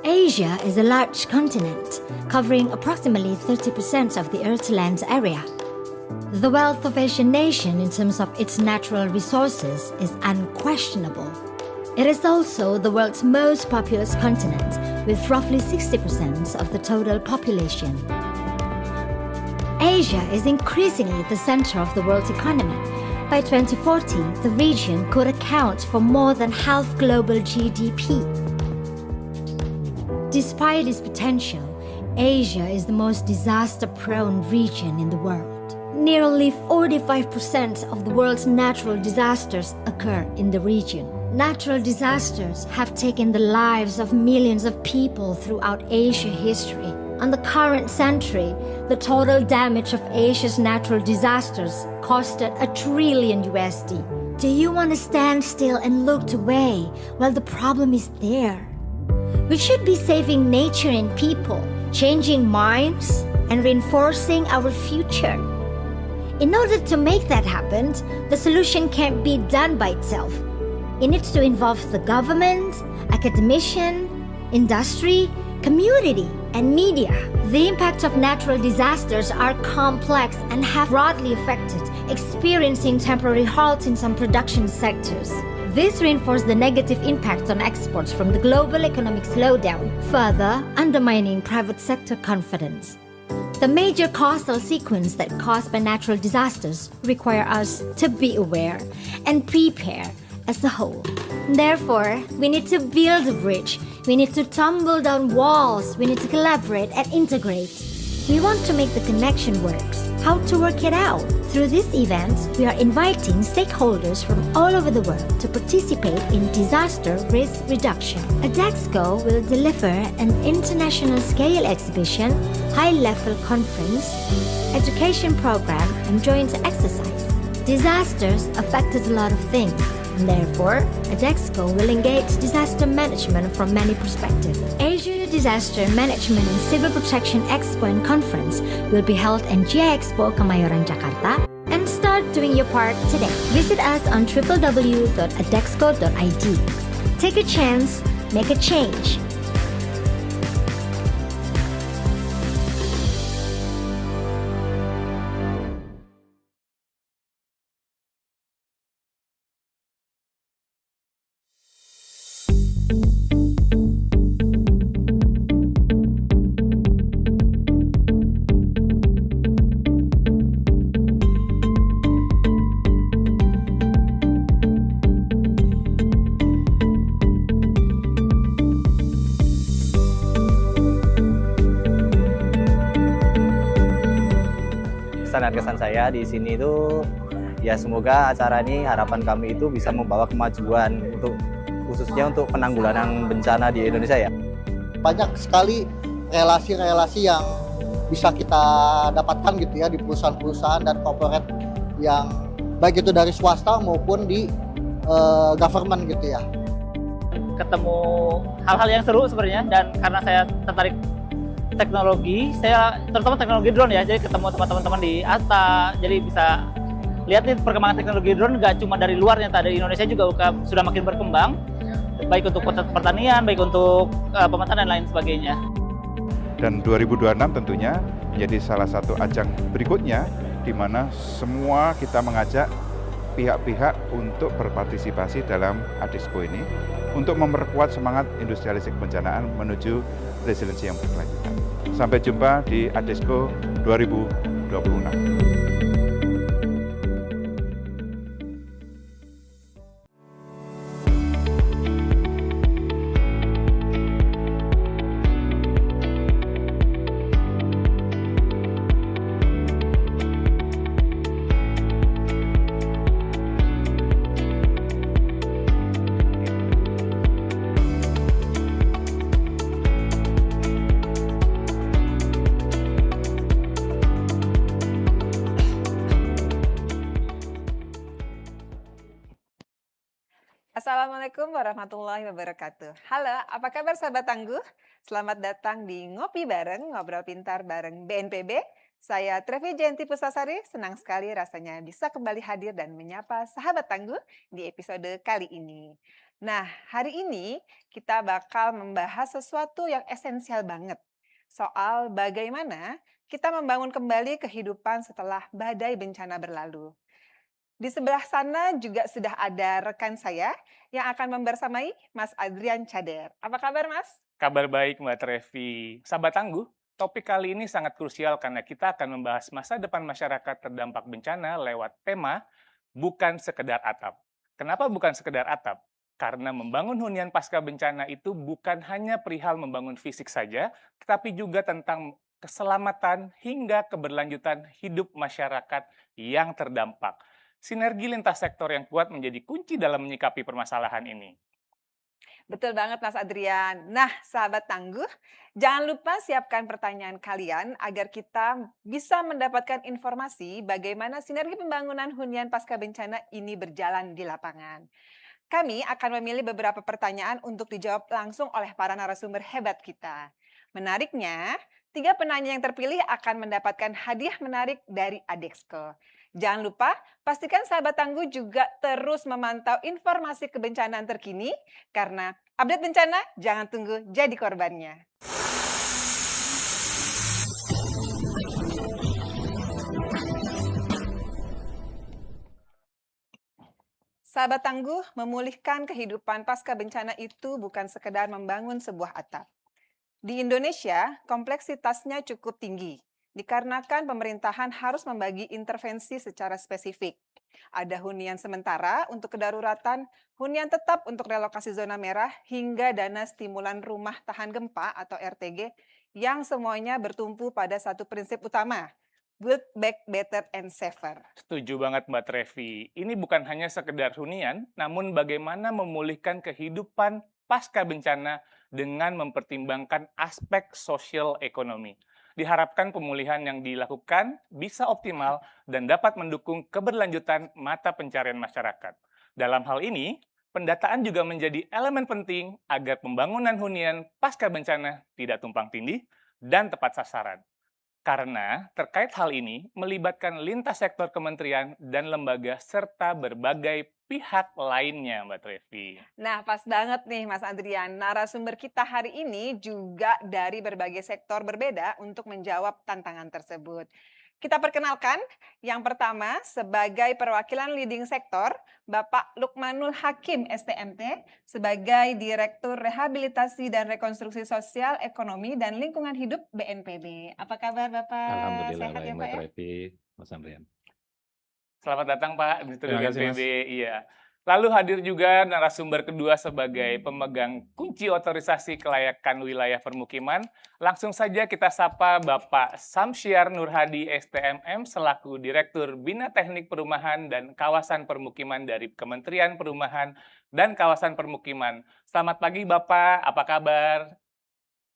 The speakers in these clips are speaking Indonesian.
Asia is a large continent, covering approximately 30% of the Earth's land area. The wealth of Asian nation in terms of its natural resources is unquestionable. It is also the world's most populous continent, with roughly 60% of the total population. Asia is increasingly the center of the world's economy. By 2040, the region could account for more than half global GDP. Despite its potential, Asia is the most disaster-prone region in the world. Nearly 45% of the world's natural disasters occur in the region. Natural disasters have taken the lives of millions of people throughout Asian history. In the current century, the total damage of Asia's natural disasters costed $1 trillion. Do you want to stand still and look away while the problem is there? We should be saving nature and people, changing minds, and reinforcing our future. In order to make that happen, the solution can't be done by itself. It needs to involve the government, academician, industry, community, and media. The impact of natural disasters are complex and have broadly affected, experiencing temporary halts in some production sectors. This reinforced the negative impact on exports from the global economic slowdown, further undermining private sector confidence. The major causal sequence that caused by natural disasters require us to be aware and prepare as a whole. Therefore, we need to build a bridge. We need to tumble down walls. We need to collaborate and integrate. We want to make the connection works. How to work it out? Through this event, we are inviting stakeholders from all over the world to participate in disaster risk reduction. Adexco will deliver an international scale exhibition, high-level conference, education program, and joint exercise. Disasters affected a lot of things. Therefore, Adexco will engage disaster management from many perspectives. Asia Disaster Management and Civil Protection Expo and Conference will be held in GI Expo Kemayoran, Jakarta, and start doing your part today. Visit us on www.adexco.id. Take a chance, make a change. Pesan dan kesan saya di sini itu ya semoga acara ini harapan kami itu bisa membawa kemajuan untuk khususnya untuk penanggulangan bencana di Indonesia ya. Banyak sekali relasi-relasi yang bisa kita dapatkan gitu ya di perusahaan-perusahaan dan corporate yang baik itu dari swasta maupun di government gitu ya. Ketemu hal-hal yang seru sebenarnya, dan karena saya tertarik teknologi, saya terutama teknologi drone ya, jadi ketemu teman-teman di ASTA, jadi bisa lihat nih perkembangan teknologi drone nggak cuma dari luar, ternyata dari Indonesia juga sudah makin berkembang, baik untuk pertanian, baik untuk pemetaan dan lain sebagainya. Dan 2026 tentunya menjadi salah satu ajang berikutnya di mana semua kita mengajak pihak-pihak untuk berpartisipasi dalam Adexco ini untuk memperkuat semangat industrialisasi kebencanaan menuju resiliensi yang berkelanjutan. Sampai jumpa di Adexco 2026. Assalamualaikum warahmatullahi wabarakatuh. Halo, apa kabar sahabat tangguh? Selamat datang di Ngopi Bareng, Ngobrol Pintar bareng BNPB. Saya Trevi Jenti Pustasari, senang sekali rasanya bisa kembali hadir dan menyapa sahabat tangguh di episode kali ini. Nah, hari ini kita bakal membahas sesuatu yang esensial banget. Soal bagaimana kita membangun kembali kehidupan setelah badai bencana berlalu. Di sebelah sana juga sudah ada rekan saya yang akan membersamai Mas Adrian Cader. Apa kabar, Mas? Kabar baik Mbak Trevi. Sahabat Tangguh, topik kali ini sangat krusial karena kita akan membahas masa depan masyarakat terdampak bencana lewat tema bukan sekedar atap. Kenapa bukan sekedar atap? Karena membangun hunian pasca bencana itu bukan hanya perihal membangun fisik saja, tetapi juga tentang keselamatan hingga keberlanjutan hidup masyarakat yang terdampak. Sinergi lintas sektor yang kuat menjadi kunci dalam menyikapi permasalahan ini. Betul banget, Mas Adrian. Nah, sahabat tangguh, jangan lupa siapkan pertanyaan kalian agar kita bisa mendapatkan informasi bagaimana sinergi pembangunan hunian pasca bencana ini berjalan di lapangan. Kami akan memilih beberapa pertanyaan untuk dijawab langsung oleh para narasumber hebat kita. Menariknya, 3 penanya yang terpilih akan mendapatkan hadiah menarik dari Adexco. Jangan lupa, pastikan sahabat tangguh juga terus memantau informasi kebencanaan terkini, karena update bencana jangan tunggu jadi korbannya. Sahabat tangguh, memulihkan kehidupan pasca bencana itu bukan sekedar membangun sebuah atap. Di Indonesia, kompleksitasnya cukup tinggi, dikarenakan pemerintahan harus membagi intervensi secara spesifik. Ada hunian sementara untuk kedaruratan, hunian tetap untuk relokasi zona merah, hingga dana stimulan rumah tahan gempa atau RTG, yang semuanya bertumpu pada satu prinsip utama, build back better and safer. Setuju banget Mbak Trevi. Ini bukan hanya sekedar hunian, namun bagaimana memulihkan kehidupan pasca bencana dengan mempertimbangkan aspek sosial ekonomi. Diharapkan pemulihan yang dilakukan bisa optimal dan dapat mendukung keberlanjutan mata pencarian masyarakat. Dalam hal ini, pendataan juga menjadi elemen penting agar pembangunan hunian pasca bencana tidak tumpang tindih dan tepat sasaran. Karena terkait hal ini melibatkan lintas sektor kementerian dan lembaga serta berbagai pihak lainnya, Mbak Trevi. Nah, pas banget nih Mas Adrian. Narasumber kita hari ini juga dari berbagai sektor berbeda untuk menjawab tantangan tersebut. Kita perkenalkan yang pertama sebagai perwakilan leading sektor, Bapak Lukmanul Hakim STMT sebagai Direktur Rehabilitasi dan Rekonstruksi Sosial, Ekonomi dan Lingkungan Hidup BNPB. Apa kabar Bapak? Alhamdulillah Sehat baik ya Mbak Pak ya? Trevi, Mas Andrian. Selamat datang Pak di Terima kasih, Mas. BNPB. Iya. Lalu hadir juga narasumber kedua sebagai pemegang kunci otorisasi kelayakan wilayah permukiman. Langsung saja kita sapa Bapak Samsyar Nurhadi STMM selaku Direktur Bina Teknik Perumahan dan Kawasan Permukiman dari Kementerian Perumahan dan Kawasan Permukiman. Selamat pagi Bapak, apa kabar?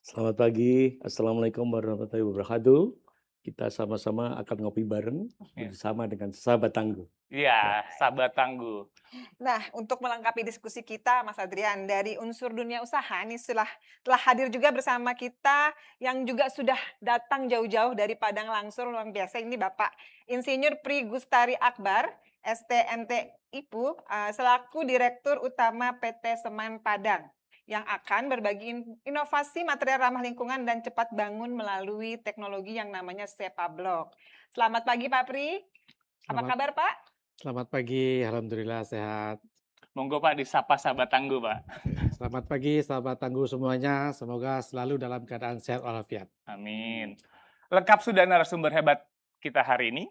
Selamat pagi, Assalamualaikum warahmatullahi wabarakatuh. Kita sama-sama akan ngopi bareng Ya. bersama dengan sahabat tangguh. Iya, sahabat tangguh. Nah, untuk melengkapi diskusi kita, Mas Adrian, dari unsur dunia usaha, ini telah hadir juga bersama kita yang juga sudah datang jauh-jauh dari Padang langsung, luar biasa. Ini Bapak Insinyur Pri Gustari Akbar, STMT IPU, selaku Direktur Utama PT Semen Padang, yang akan berbagi inovasi material ramah lingkungan dan cepat bangun melalui teknologi yang namanya SEPA Block. Selamat pagi Pak Pri, apa kabar Pak? Selamat pagi, alhamdulillah sehat. Monggo Pak disapa sahabat tangguh Pak. Selamat pagi, sahabat tangguh semuanya. Semoga selalu dalam keadaan sehat walafiat. Amin. Lengkap sudah narasumber hebat kita hari ini.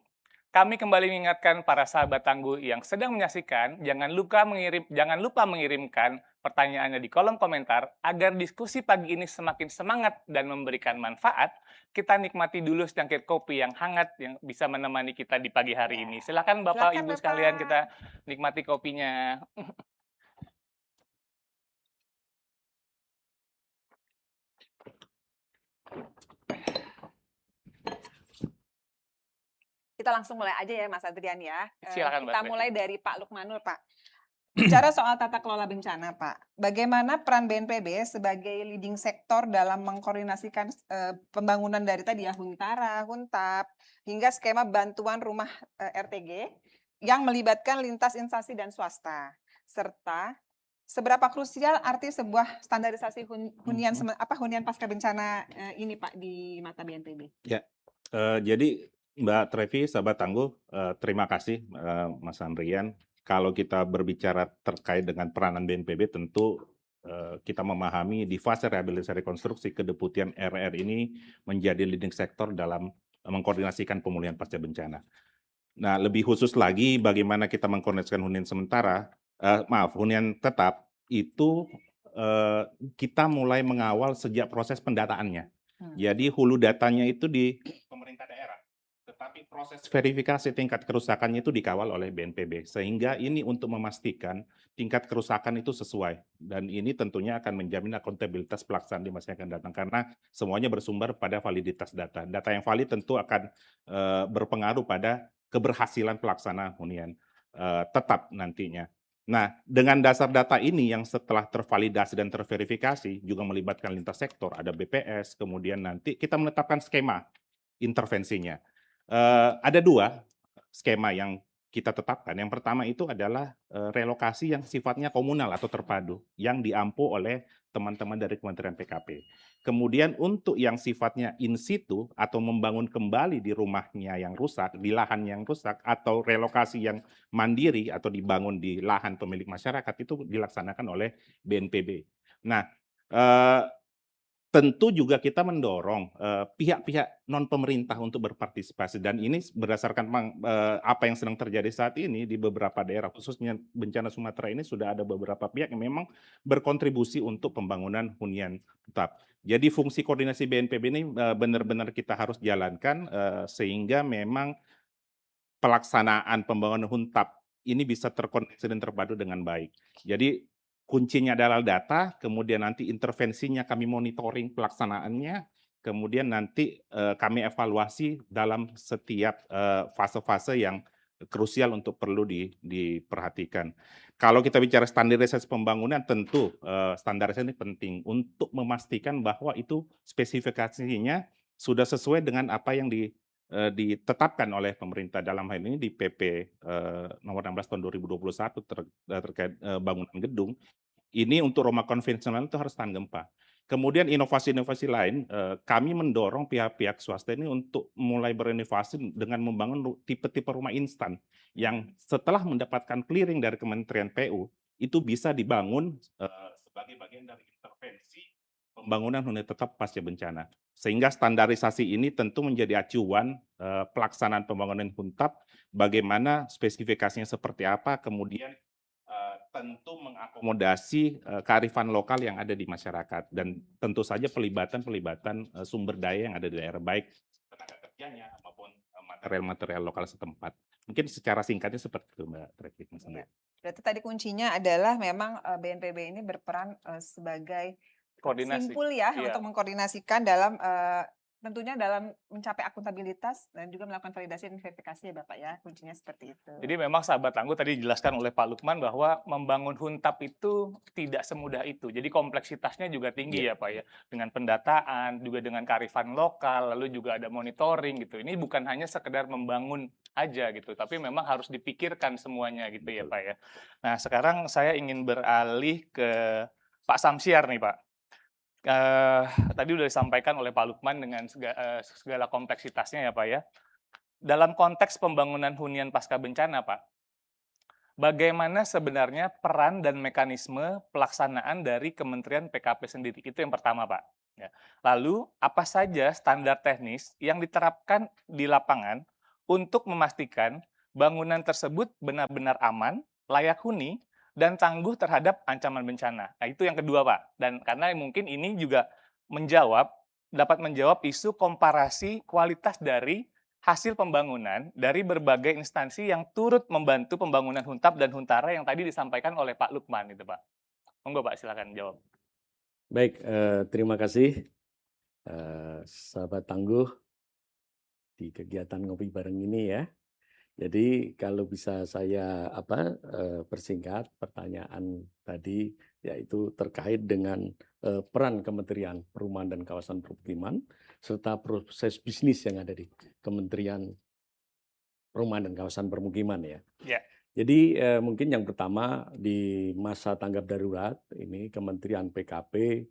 Kami kembali mengingatkan para sahabat tangguh yang sedang menyaksikan, jangan lupa mengirimkan pertanyaannya di kolom komentar agar diskusi pagi ini semakin semangat dan memberikan manfaat. Kita nikmati dulu secangkir kopi yang hangat yang bisa menemani kita di pagi hari ini. Silakan Bapak Silakan, Ibu Bapak. sekalian, kita nikmati kopinya. Kita langsung mulai aja ya Mas Adrian ya. Silakan, Mbak Kita Trevi. mulai dari Pak Lukmanul Pak. Bicara soal tata kelola bencana Pak, bagaimana peran BNPB sebagai leading sektor dalam mengkoordinasikan pembangunan dari tadi ya Huntara, Huntap, hingga skema bantuan rumah RTG yang melibatkan lintas instansi dan swasta, serta seberapa krusial arti sebuah standarisasi hunian Mhm. hunian pasca bencana ini Pak di mata BNPB? Ya, jadi Mbak Trevi, sahabat tangguh, terima kasih Mas Andrian. Kalau kita berbicara terkait dengan peranan BNPB, tentu kita memahami di fase rehabilitasi rekonstruksi kedeputian RR ini menjadi leading sektor dalam mengkoordinasikan pemulihan pasca bencana. Nah, lebih khusus lagi bagaimana kita mengkoordinasikan hunian sementara, hunian tetap itu kita mulai mengawal sejak proses pendataannya. Jadi hulu datanya itu di pemerintah daerah, tetapi proses verifikasi tingkat kerusakannya itu dikawal oleh BNPB. Sehingga ini untuk memastikan tingkat kerusakan itu sesuai. Dan ini tentunya akan menjamin akuntabilitas pelaksanaan di masa yang akan datang. Karena semuanya bersumber pada validitas data. Data yang valid tentu akan berpengaruh pada keberhasilan pelaksanaan hunian tetap nantinya. Nah, dengan dasar data ini yang setelah tervalidasi dan terverifikasi juga melibatkan lintas sektor, ada BPS, kemudian nanti kita menetapkan skema intervensinya. Ada 2 skema yang kita tetapkan. Yang pertama itu adalah relokasi yang sifatnya komunal atau terpadu yang diampu oleh teman-teman dari Kementerian PKP. Kemudian untuk yang sifatnya in situ atau membangun kembali di rumahnya yang rusak, di lahan yang rusak, atau relokasi yang mandiri atau dibangun di lahan pemilik masyarakat itu dilaksanakan oleh BNPB. Nah, tentu juga kita mendorong pihak-pihak non pemerintah untuk berpartisipasi dan ini berdasarkan apa yang sedang terjadi saat ini di beberapa daerah khususnya bencana Sumatera ini sudah ada beberapa pihak yang memang berkontribusi untuk pembangunan hunian tetap. Jadi fungsi koordinasi BNPB ini benar-benar kita harus jalankan sehingga memang pelaksanaan pembangunan huntap ini bisa terkoneksi dan terpadu dengan baik. Jadi kuncinya adalah data, kemudian nanti intervensinya kami monitoring pelaksanaannya, kemudian nanti kami evaluasi dalam setiap fase-fase yang krusial untuk perlu diperhatikan. Kalau kita bicara standarisasi pembangunan, tentu standarisasi ini penting untuk memastikan bahwa itu spesifikasinya sudah sesuai dengan apa yang ditetapkan oleh pemerintah dalam hal ini di PP nomor 16 tahun 2021 terkait bangunan gedung. Ini untuk rumah konvensional itu harus tahan gempa. Kemudian inovasi-inovasi lain, kami mendorong pihak-pihak swasta ini untuk mulai berinovasi dengan membangun tipe-tipe rumah instan yang setelah mendapatkan clearing dari Kementerian PU itu bisa dibangun sebagai bagian dari intervensi pembangunan hunian tetap pasca bencana. Sehingga standarisasi ini tentu menjadi acuan pelaksanaan pembangunan huntap, bagaimana spesifikasinya seperti apa, kemudian tentu mengakomodasi kearifan lokal yang ada di masyarakat dan tentu saja pelibatan sumber daya yang ada di daerah, baik tenaga kerjanya maupun material-material lokal setempat. Mungkin secara singkatnya seperti itu Mbak Trevi. Ya. Berarti tadi kuncinya adalah memang BNPB ini berperan sebagai Koordinasi. simpul ya Iya. untuk mengkoordinasikan dalam tentunya dalam mencapai akuntabilitas dan juga melakukan validasi dan verifikasi ya Bapak ya, kuncinya seperti itu. Jadi memang sahabat tangguh tadi dijelaskan oleh Pak Lukman bahwa membangun huntap itu tidak semudah itu. Jadi kompleksitasnya juga tinggi ya Pak ya. Dengan pendataan, juga dengan kearifan lokal, lalu juga ada monitoring gitu. Ini bukan hanya sekedar membangun aja gitu, tapi memang harus dipikirkan semuanya gitu ya Pak ya. Nah sekarang saya ingin beralih ke Pak Samsiar nih Pak. Tadi sudah disampaikan oleh Pak Lukman dengan segala kompleksitasnya ya Pak ya. Dalam konteks pembangunan hunian pasca bencana Pak, bagaimana sebenarnya peran dan mekanisme pelaksanaan dari Kementerian PKP sendiri? Itu yang pertama Pak. Ya. Lalu apa saja standar teknis yang diterapkan di lapangan untuk memastikan bangunan tersebut benar-benar aman, layak huni, dan tangguh terhadap ancaman bencana. Nah, itu yang kedua, Pak. Dan karena mungkin ini juga dapat menjawab isu komparasi kualitas dari hasil pembangunan dari berbagai instansi yang turut membantu pembangunan huntap dan huntara yang tadi disampaikan oleh Pak Lukman itu, Pak. Monggo, Pak, silakan jawab. Baik, terima kasih sahabat tangguh di kegiatan ngopi bareng ini ya. Jadi kalau bisa saya persingkat pertanyaan tadi yaitu terkait dengan peran Kementerian Perumahan dan Kawasan Permukiman serta proses bisnis yang ada di Kementerian Perumahan dan Kawasan Permukiman ya. Ya. Jadi mungkin yang pertama di masa tanggap darurat ini Kementerian PKP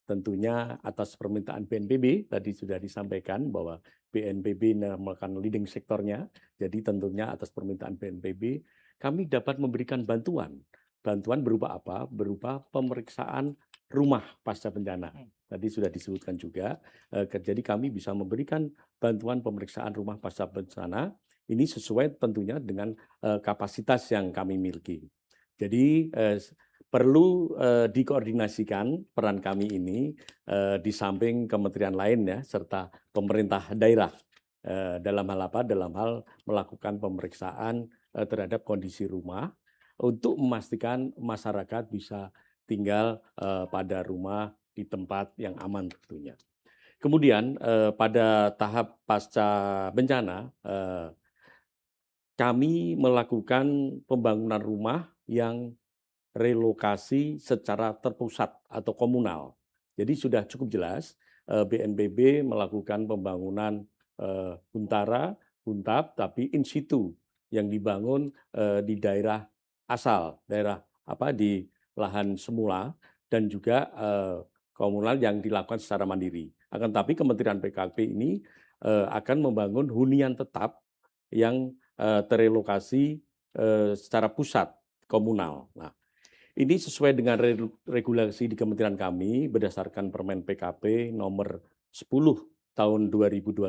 tentunya atas permintaan BNPB tadi sudah disampaikan bahwa BNPB merupakan leading sektornya. Jadi tentunya atas permintaan BNPB kami dapat memberikan bantuan. Bantuan berupa apa? Berupa pemeriksaan rumah pasca bencana. Tadi sudah disebutkan juga. Jadi kami bisa memberikan bantuan pemeriksaan rumah pasca bencana. Ini sesuai tentunya dengan kapasitas yang kami miliki. Jadi perlu dikoordinasikan peran kami ini di samping kementerian lain ya serta pemerintah daerah dalam hal apa? Dalam hal melakukan pemeriksaan terhadap kondisi rumah untuk memastikan masyarakat bisa tinggal pada rumah di tempat yang aman tentunya. Kemudian pada tahap pasca bencana kami melakukan pembangunan rumah yang relokasi secara terpusat atau komunal. Jadi sudah cukup jelas BNPB melakukan pembangunan huntara, huntap, tapi in situ yang dibangun di daerah asal, daerah di lahan semula dan juga komunal yang dilakukan secara mandiri. Akan tapi Kementerian PKP ini akan membangun hunian tetap yang terelokasi secara pusat komunal. Nah, ini sesuai dengan regulasi di kementerian kami berdasarkan Permen PKP nomor 10 tahun 2025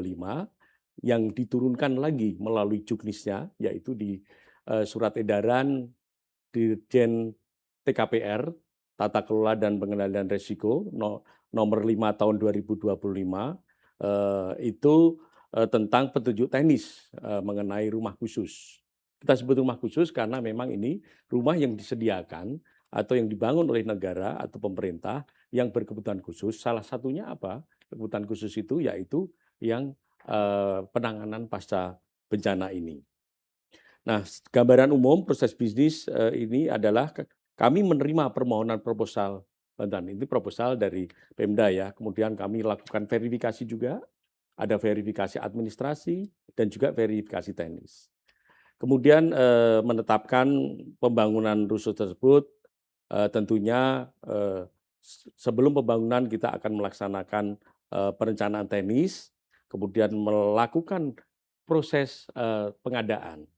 yang diturunkan lagi melalui juknisnya yaitu di surat edaran Dirjen TKPR Tata Kelola dan Pengendalian Risiko nomor 5 tahun 2025 itu tentang petunjuk teknis mengenai rumah khusus. Kita sebut rumah khusus karena memang ini rumah yang disediakan atau yang dibangun oleh negara atau pemerintah yang berkebutuhan khusus. Salah satunya apa? Kebutuhan khusus itu yaitu yang penanganan pasca bencana ini. Nah, gambaran umum proses bisnis ini adalah kami menerima permohonan proposal bantuan. Ini proposal dari Pemda ya. Kemudian kami lakukan verifikasi juga. Ada verifikasi administrasi dan juga verifikasi teknis. Kemudian menetapkan pembangunan rusun tersebut tentunya sebelum pembangunan kita akan melaksanakan perencanaan teknis, kemudian melakukan proses pengadaan.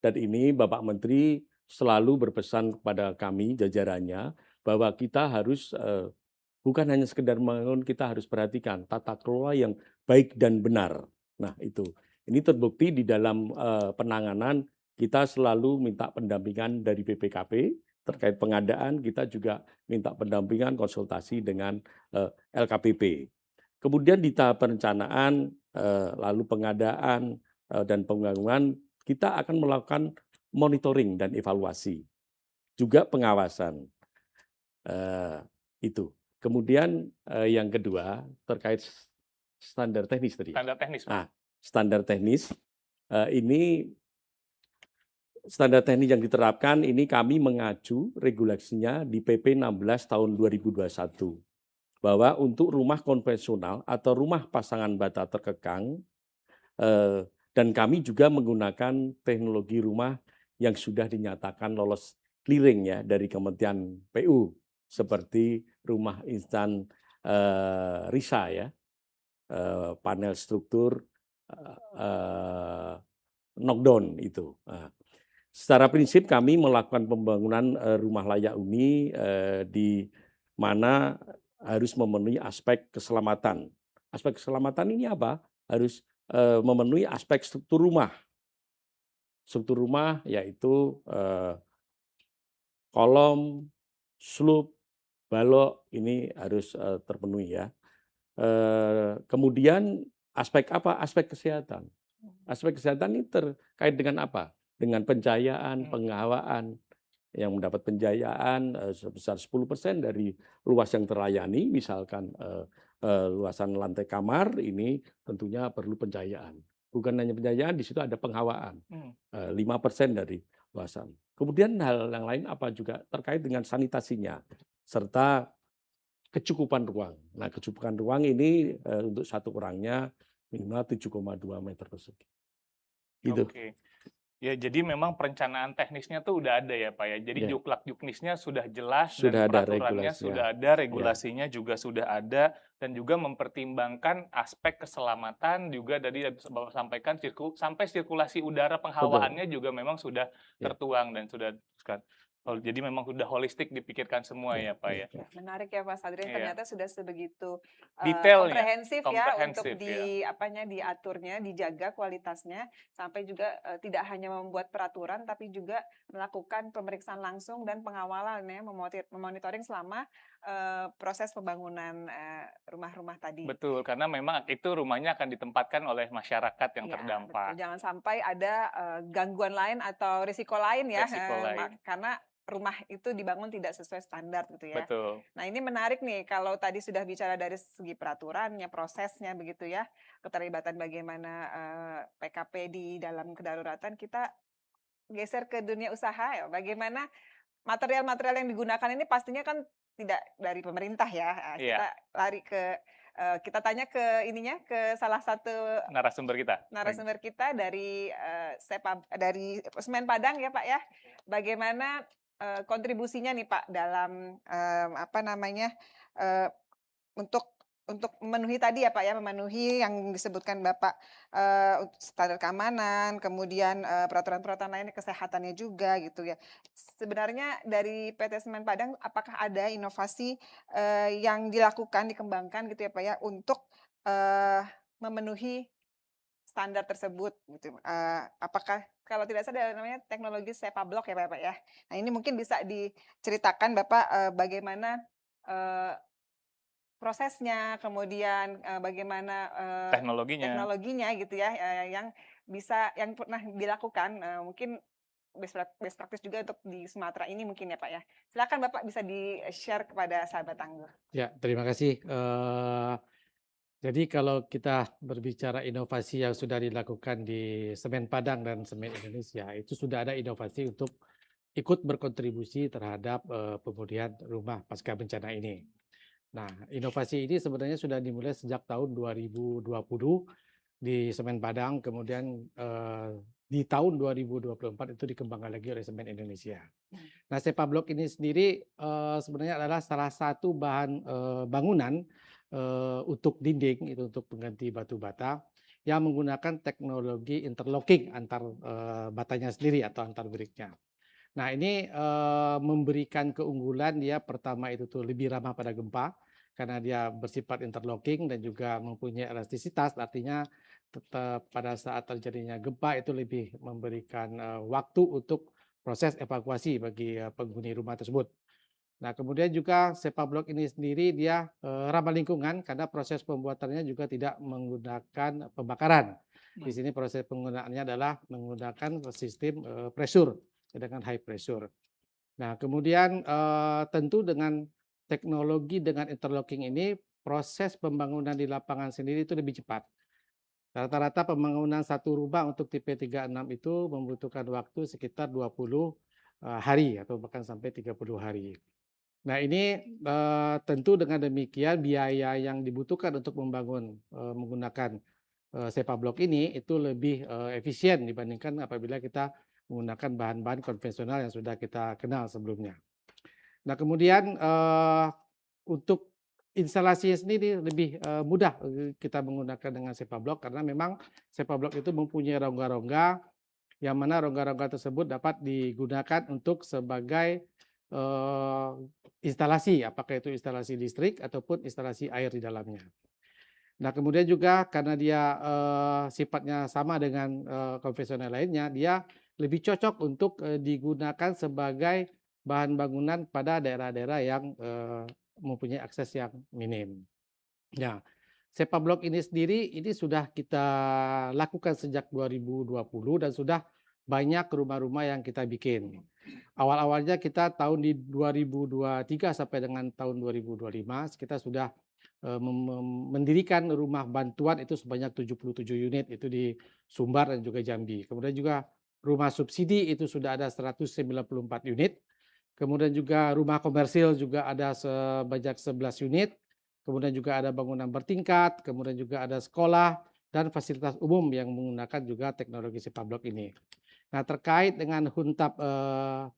Dan ini Bapak Menteri selalu berpesan kepada kami jajarannya bahwa kita harus bukan hanya sekedar membangun, kita harus perhatikan tata kelola yang baik dan benar. Nah itu, ini terbukti di dalam penanganan kita selalu minta pendampingan dari BPKP terkait pengadaan, kita juga minta pendampingan konsultasi dengan LKPP. Kemudian di tahap perencanaan, lalu pengadaan dan pembangunan, kita akan melakukan monitoring dan evaluasi, juga pengawasan. Itu. Kemudian yang kedua terkait standar teknis tadi. Standar teknis. Nah, standar teknis ini standar teknis yang diterapkan ini kami mengacu regulasinya di PP 16 tahun 2021 bahwa untuk rumah konvensional atau rumah pasangan bata terkekang dan kami juga menggunakan teknologi rumah yang sudah dinyatakan lolos clearing ya dari Kementerian PU seperti rumah instan RISA ya, panel struktur knockdown itu. Secara prinsip kami melakukan pembangunan rumah layak huni di mana harus memenuhi aspek keselamatan. Aspek keselamatan ini apa? Harus memenuhi aspek struktur rumah. Struktur rumah yaitu kolom, sloop, balok ini harus terpenuhi ya. Kemudian aspek apa? Aspek kesehatan. Aspek kesehatan ini terkait dengan apa? Dengan pencahayaan, penghawaan yang mendapat pencahayaan sebesar 10% dari luas yang terlayani, misalkan luasan lantai kamar ini tentunya perlu pencahayaan. Bukan hanya pencahayaan, di situ ada penghawaan, 5% dari luasan. Kemudian hal yang lain apa juga terkait dengan sanitasinya, serta kecukupan ruang. Nah, kecukupan ruang ini untuk satu orangnya minimal 7,2 meter persegi. Gitu. Oke. Ya, jadi memang perencanaan teknisnya tuh udah ada ya, Pak, ya. Jadi Ya, juklak-juknisnya sudah jelas dan sudah ada peraturannya regulasinya. sudah ada, Ya, regulasinya juga sudah ada, dan juga mempertimbangkan aspek keselamatan juga tadi yang Bapak sampaikan sampai sirkulasi udara betul. penghawaannya juga memang sudah Ya, tertuang dan sudah oh, jadi memang sudah holistik dipikirkan semua ya, ya, Pak, ya, ya. ya. Menarik ya Pak Sadrin, Iya, ternyata sudah sebegitu detailnya, komprehensif ya untuk komprehensif ya. diaturnya, dijaga kualitasnya, sampai juga tidak hanya membuat peraturan, tapi juga melakukan pemeriksaan langsung dan pengawalan ya, memonitoring selama proses pembangunan rumah-rumah tadi. Betul, karena memang itu rumahnya akan ditempatkan oleh masyarakat yang Iya, betul. terdampak, Jangan sampai ada gangguan lain atau risiko lain ya, resiko lain. karena rumah itu dibangun tidak sesuai standar gitu ya. Betul. Nah, ini menarik nih kalau tadi sudah bicara dari segi peraturannya, prosesnya begitu ya, keterlibatan bagaimana PKP di dalam kedaruratan, kita geser ke dunia usaha ya. Bagaimana material-material yang digunakan ini pastinya kan tidak dari pemerintah ya. Iya, Kita lari ke kita tanya ke ininya, ke salah satu narasumber kita. narasumber kita dari dari Semen Padang ya Pak ya. Bagaimana kontribusinya nih Pak dalam apa namanya untuk memenuhi tadi ya Pak ya, memenuhi yang disebutkan Bapak standar keamanan, kemudian peraturan-peraturan lainnya, kesehatannya juga gitu ya. Sebenarnya dari PT Semen Padang apakah ada inovasi yang dilakukan, dikembangkan gitu ya Pak ya, untuk memenuhi standar tersebut gitu, apakah kalau tidak salah ada namanya teknologi SEPA Block ya Bapak ya. Nah ini mungkin bisa diceritakan Bapak, bagaimana, eee, prosesnya, kemudian, bagaimana, Teknologinya. teknologinya gitu ya, yang pernah dilakukan, mungkin best practice juga untuk di Sumatera ini mungkin ya Pak ya. Silakan Bapak bisa di-share kepada sahabat Tangguh. Ya, terima kasih. Jadi kalau kita berbicara inovasi yang sudah dilakukan di Semen Padang dan Semen Indonesia, itu sudah ada inovasi untuk ikut berkontribusi terhadap pemulihan rumah pasca bencana ini. Nah, inovasi ini sebenarnya sudah dimulai sejak tahun 2020 di Semen Padang, kemudian di tahun 2024 itu dikembangkan lagi oleh Semen Indonesia. Nah, SEPA Block ini sendiri sebenarnya adalah salah satu bahan bangunan untuk dinding, itu untuk pengganti batu bata yang menggunakan teknologi interlocking antar batanya sendiri atau antar bricknya. Nah, ini memberikan keunggulan dia pertama itu tuh lebih ramah pada gempa karena dia bersifat interlocking dan juga mempunyai elastisitas, artinya tetap pada saat terjadinya gempa itu lebih memberikan waktu untuk proses evakuasi bagi penghuni rumah tersebut. Nah, kemudian juga SEPA Block ini sendiri dia ramah lingkungan karena proses pembuatannya juga tidak menggunakan pembakaran. Di sini proses penggunaannya adalah menggunakan sistem pressure dengan high pressure. Nah, kemudian tentu dengan teknologi dengan interlocking ini proses pembangunan di lapangan sendiri itu lebih cepat. Rata-rata pembangunan satu rumah untuk tipe 36 itu membutuhkan waktu sekitar 20 hari atau bahkan sampai 30 hari. Nah, ini tentu dengan demikian biaya yang dibutuhkan untuk membangun menggunakan SEPA Block ini itu lebih efisien dibandingkan apabila kita menggunakan bahan-bahan konvensional yang sudah kita kenal sebelumnya. Nah, kemudian untuk instalasinya sendiri lebih mudah kita menggunakan dengan SEPA Block karena memang SEPA Block itu mempunyai rongga-rongga yang mana rongga-rongga tersebut dapat digunakan untuk sebagai instalasi, apakah itu instalasi listrik ataupun instalasi air di dalamnya. Nah, kemudian juga karena dia sifatnya sama dengan konvensional lainnya, dia lebih cocok untuk digunakan sebagai bahan bangunan pada daerah-daerah yang mempunyai akses yang minim. Nah, SEPA Block ini sendiri ini sudah kita lakukan sejak 2020 dan sudah banyak rumah-rumah yang kita bikin. Awal-awalnya kita tahun di 2023 sampai dengan tahun 2025 kita sudah mendirikan rumah bantuan itu sebanyak 77 unit itu di Sumbar dan juga Jambi. Kemudian juga rumah subsidi itu sudah ada 194 unit. Kemudian juga rumah komersil juga ada sebanyak 11 unit. Kemudian juga ada bangunan bertingkat, kemudian juga ada sekolah dan fasilitas umum yang menggunakan juga teknologi SEPA Block ini. Nah, terkait dengan huntap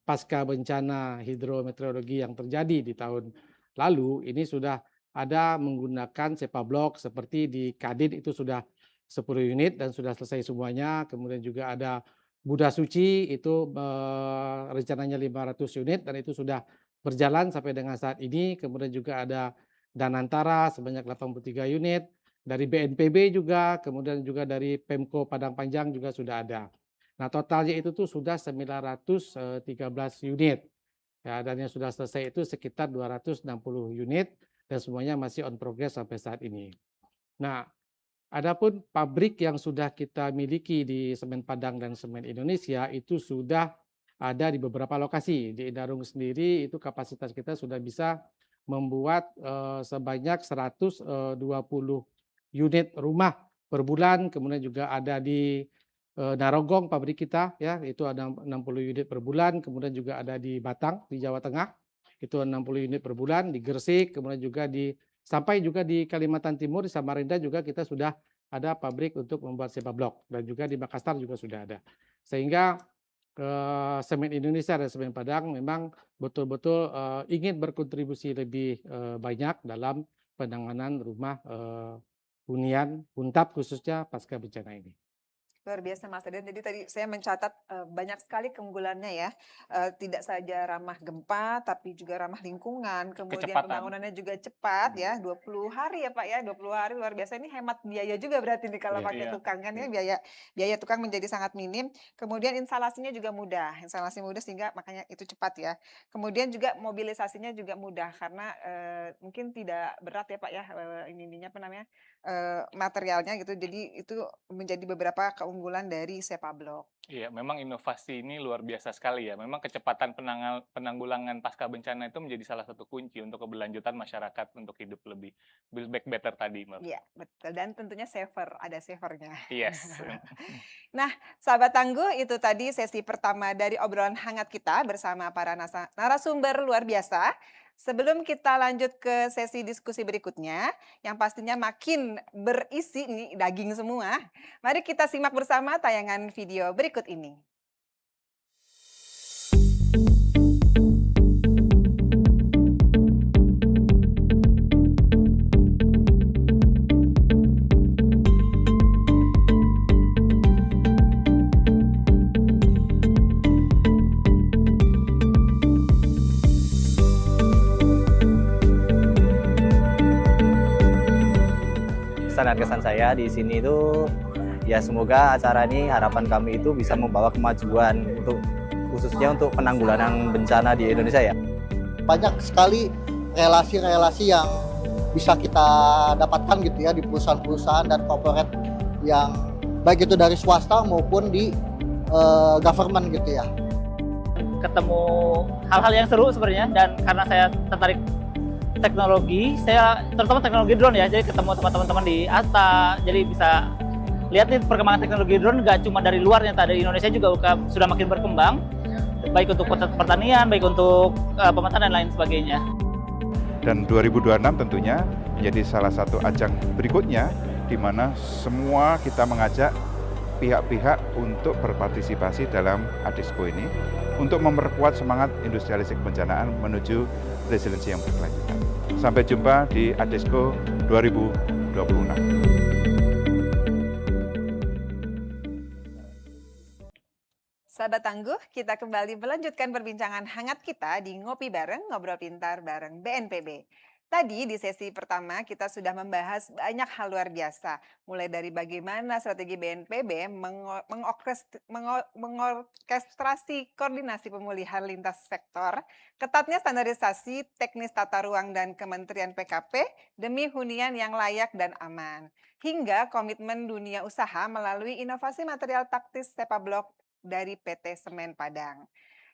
pasca bencana hidrometeorologi yang terjadi di tahun lalu, ini sudah ada menggunakan SEPA Blok seperti di Kadin itu sudah 10 unit dan sudah selesai semuanya. Kemudian juga ada Buddha Suci itu rencananya 500 unit dan itu sudah berjalan sampai dengan saat ini. Kemudian juga ada Danantara sebanyak 83 unit, dari BNPB juga, kemudian juga dari Pemko Padang Panjang juga sudah ada. Nah, totalnya itu tuh sudah 913 unit. Ya, dan yang sudah selesai itu sekitar 260 unit dan semuanya masih on progress sampai saat ini. Nah, adapun pabrik yang sudah kita miliki di Semen Padang dan Semen Indonesia itu sudah ada di beberapa lokasi. Di Indarung sendiri itu kapasitas kita sudah bisa membuat sebanyak 120 unit rumah per bulan. Kemudian juga ada di Narogong pabrik kita ya itu ada 60 unit per bulan, kemudian juga ada di Batang di Jawa Tengah itu 60 unit per bulan, di Gresik, kemudian juga sampai juga di Kalimantan Timur di Samarinda juga kita sudah ada pabrik untuk membuat SEPA Blok dan juga di Makassar juga sudah ada. Sehingga Semen Indonesia dan Semen Padang memang betul-betul ingin berkontribusi lebih banyak dalam penanganan rumah hunian huntap khususnya pasca bencana ini. Luar biasa Mas Adrian. Jadi tadi saya mencatat banyak sekali keunggulannya ya. Tidak saja ramah gempa, tapi juga ramah lingkungan. Kemudian Kecepatan. pembangunannya juga cepat ya. 20 hari ya Pak ya. 20 hari luar biasa. Ini hemat biaya juga berarti nih kalau Iya. pakai Iya. tukang kan ya. Biaya tukang menjadi sangat minim. Kemudian instalasinya juga mudah. Instalasi mudah sehingga makanya itu cepat ya. Kemudian juga mobilisasinya juga mudah karena mungkin tidak berat ya Pak ya. Ininya apa namanya? Materialnya gitu. Jadi itu menjadi beberapa keunggulan dari SEPA Blok. Iya, memang inovasi ini luar biasa sekali ya. Memang kecepatan penanggulangan pasca bencana itu menjadi salah satu kunci untuk keberlanjutan masyarakat untuk hidup lebih build back better tadi, Mbak. Iya, betul. Dan tentunya saver, ada savernya. Yes. Nah, sahabat Tangguh, itu tadi sesi pertama dari obrolan hangat kita bersama para narasumber luar biasa. Sebelum kita lanjut ke sesi diskusi berikutnya, yang pastinya makin berisi nih daging semua, mari kita simak bersama tayangan video berikut ini. Kesan dan kesan saya di sini itu ya semoga acara ini harapan kami itu bisa membawa kemajuan untuk khususnya untuk penanggulangan bencana di Indonesia ya. Banyak sekali relasi-relasi yang bisa kita dapatkan gitu ya di perusahaan-perusahaan dan corporate yang baik itu dari swasta maupun di government gitu ya. Ketemu hal-hal yang seru sebenarnya, dan karena saya tertarik teknologi, saya terutama teknologi drone ya, jadi ketemu teman-teman di ASTA, jadi bisa lihat nih perkembangan teknologi drone nggak cuma dari luar, ternyata dari Indonesia juga sudah makin berkembang, baik untuk pertanian, baik untuk pemetaan dan lain sebagainya. Dan 2026 tentunya menjadi salah satu ajang berikutnya di mana semua kita mengajak pihak-pihak untuk berpartisipasi dalam Adisco ini untuk memperkuat semangat industrialisasi kebencanaan menuju resiliensi yang berkelanjutan. Sampai jumpa di Adisco 2026. Sahabat Tangguh, kita kembali melanjutkan perbincangan hangat kita di Ngopi Bareng, Ngobrol Pintar bareng BNPB. Tadi di sesi pertama kita sudah membahas banyak hal luar biasa, mulai dari bagaimana strategi BNPB mengorkestrasi koordinasi pemulihan lintas sektor, ketatnya standarisasi teknis tata ruang dan Kementerian PKP demi hunian yang layak dan aman, hingga komitmen dunia usaha melalui inovasi material taktis SEPA Blok dari PT Semen Padang.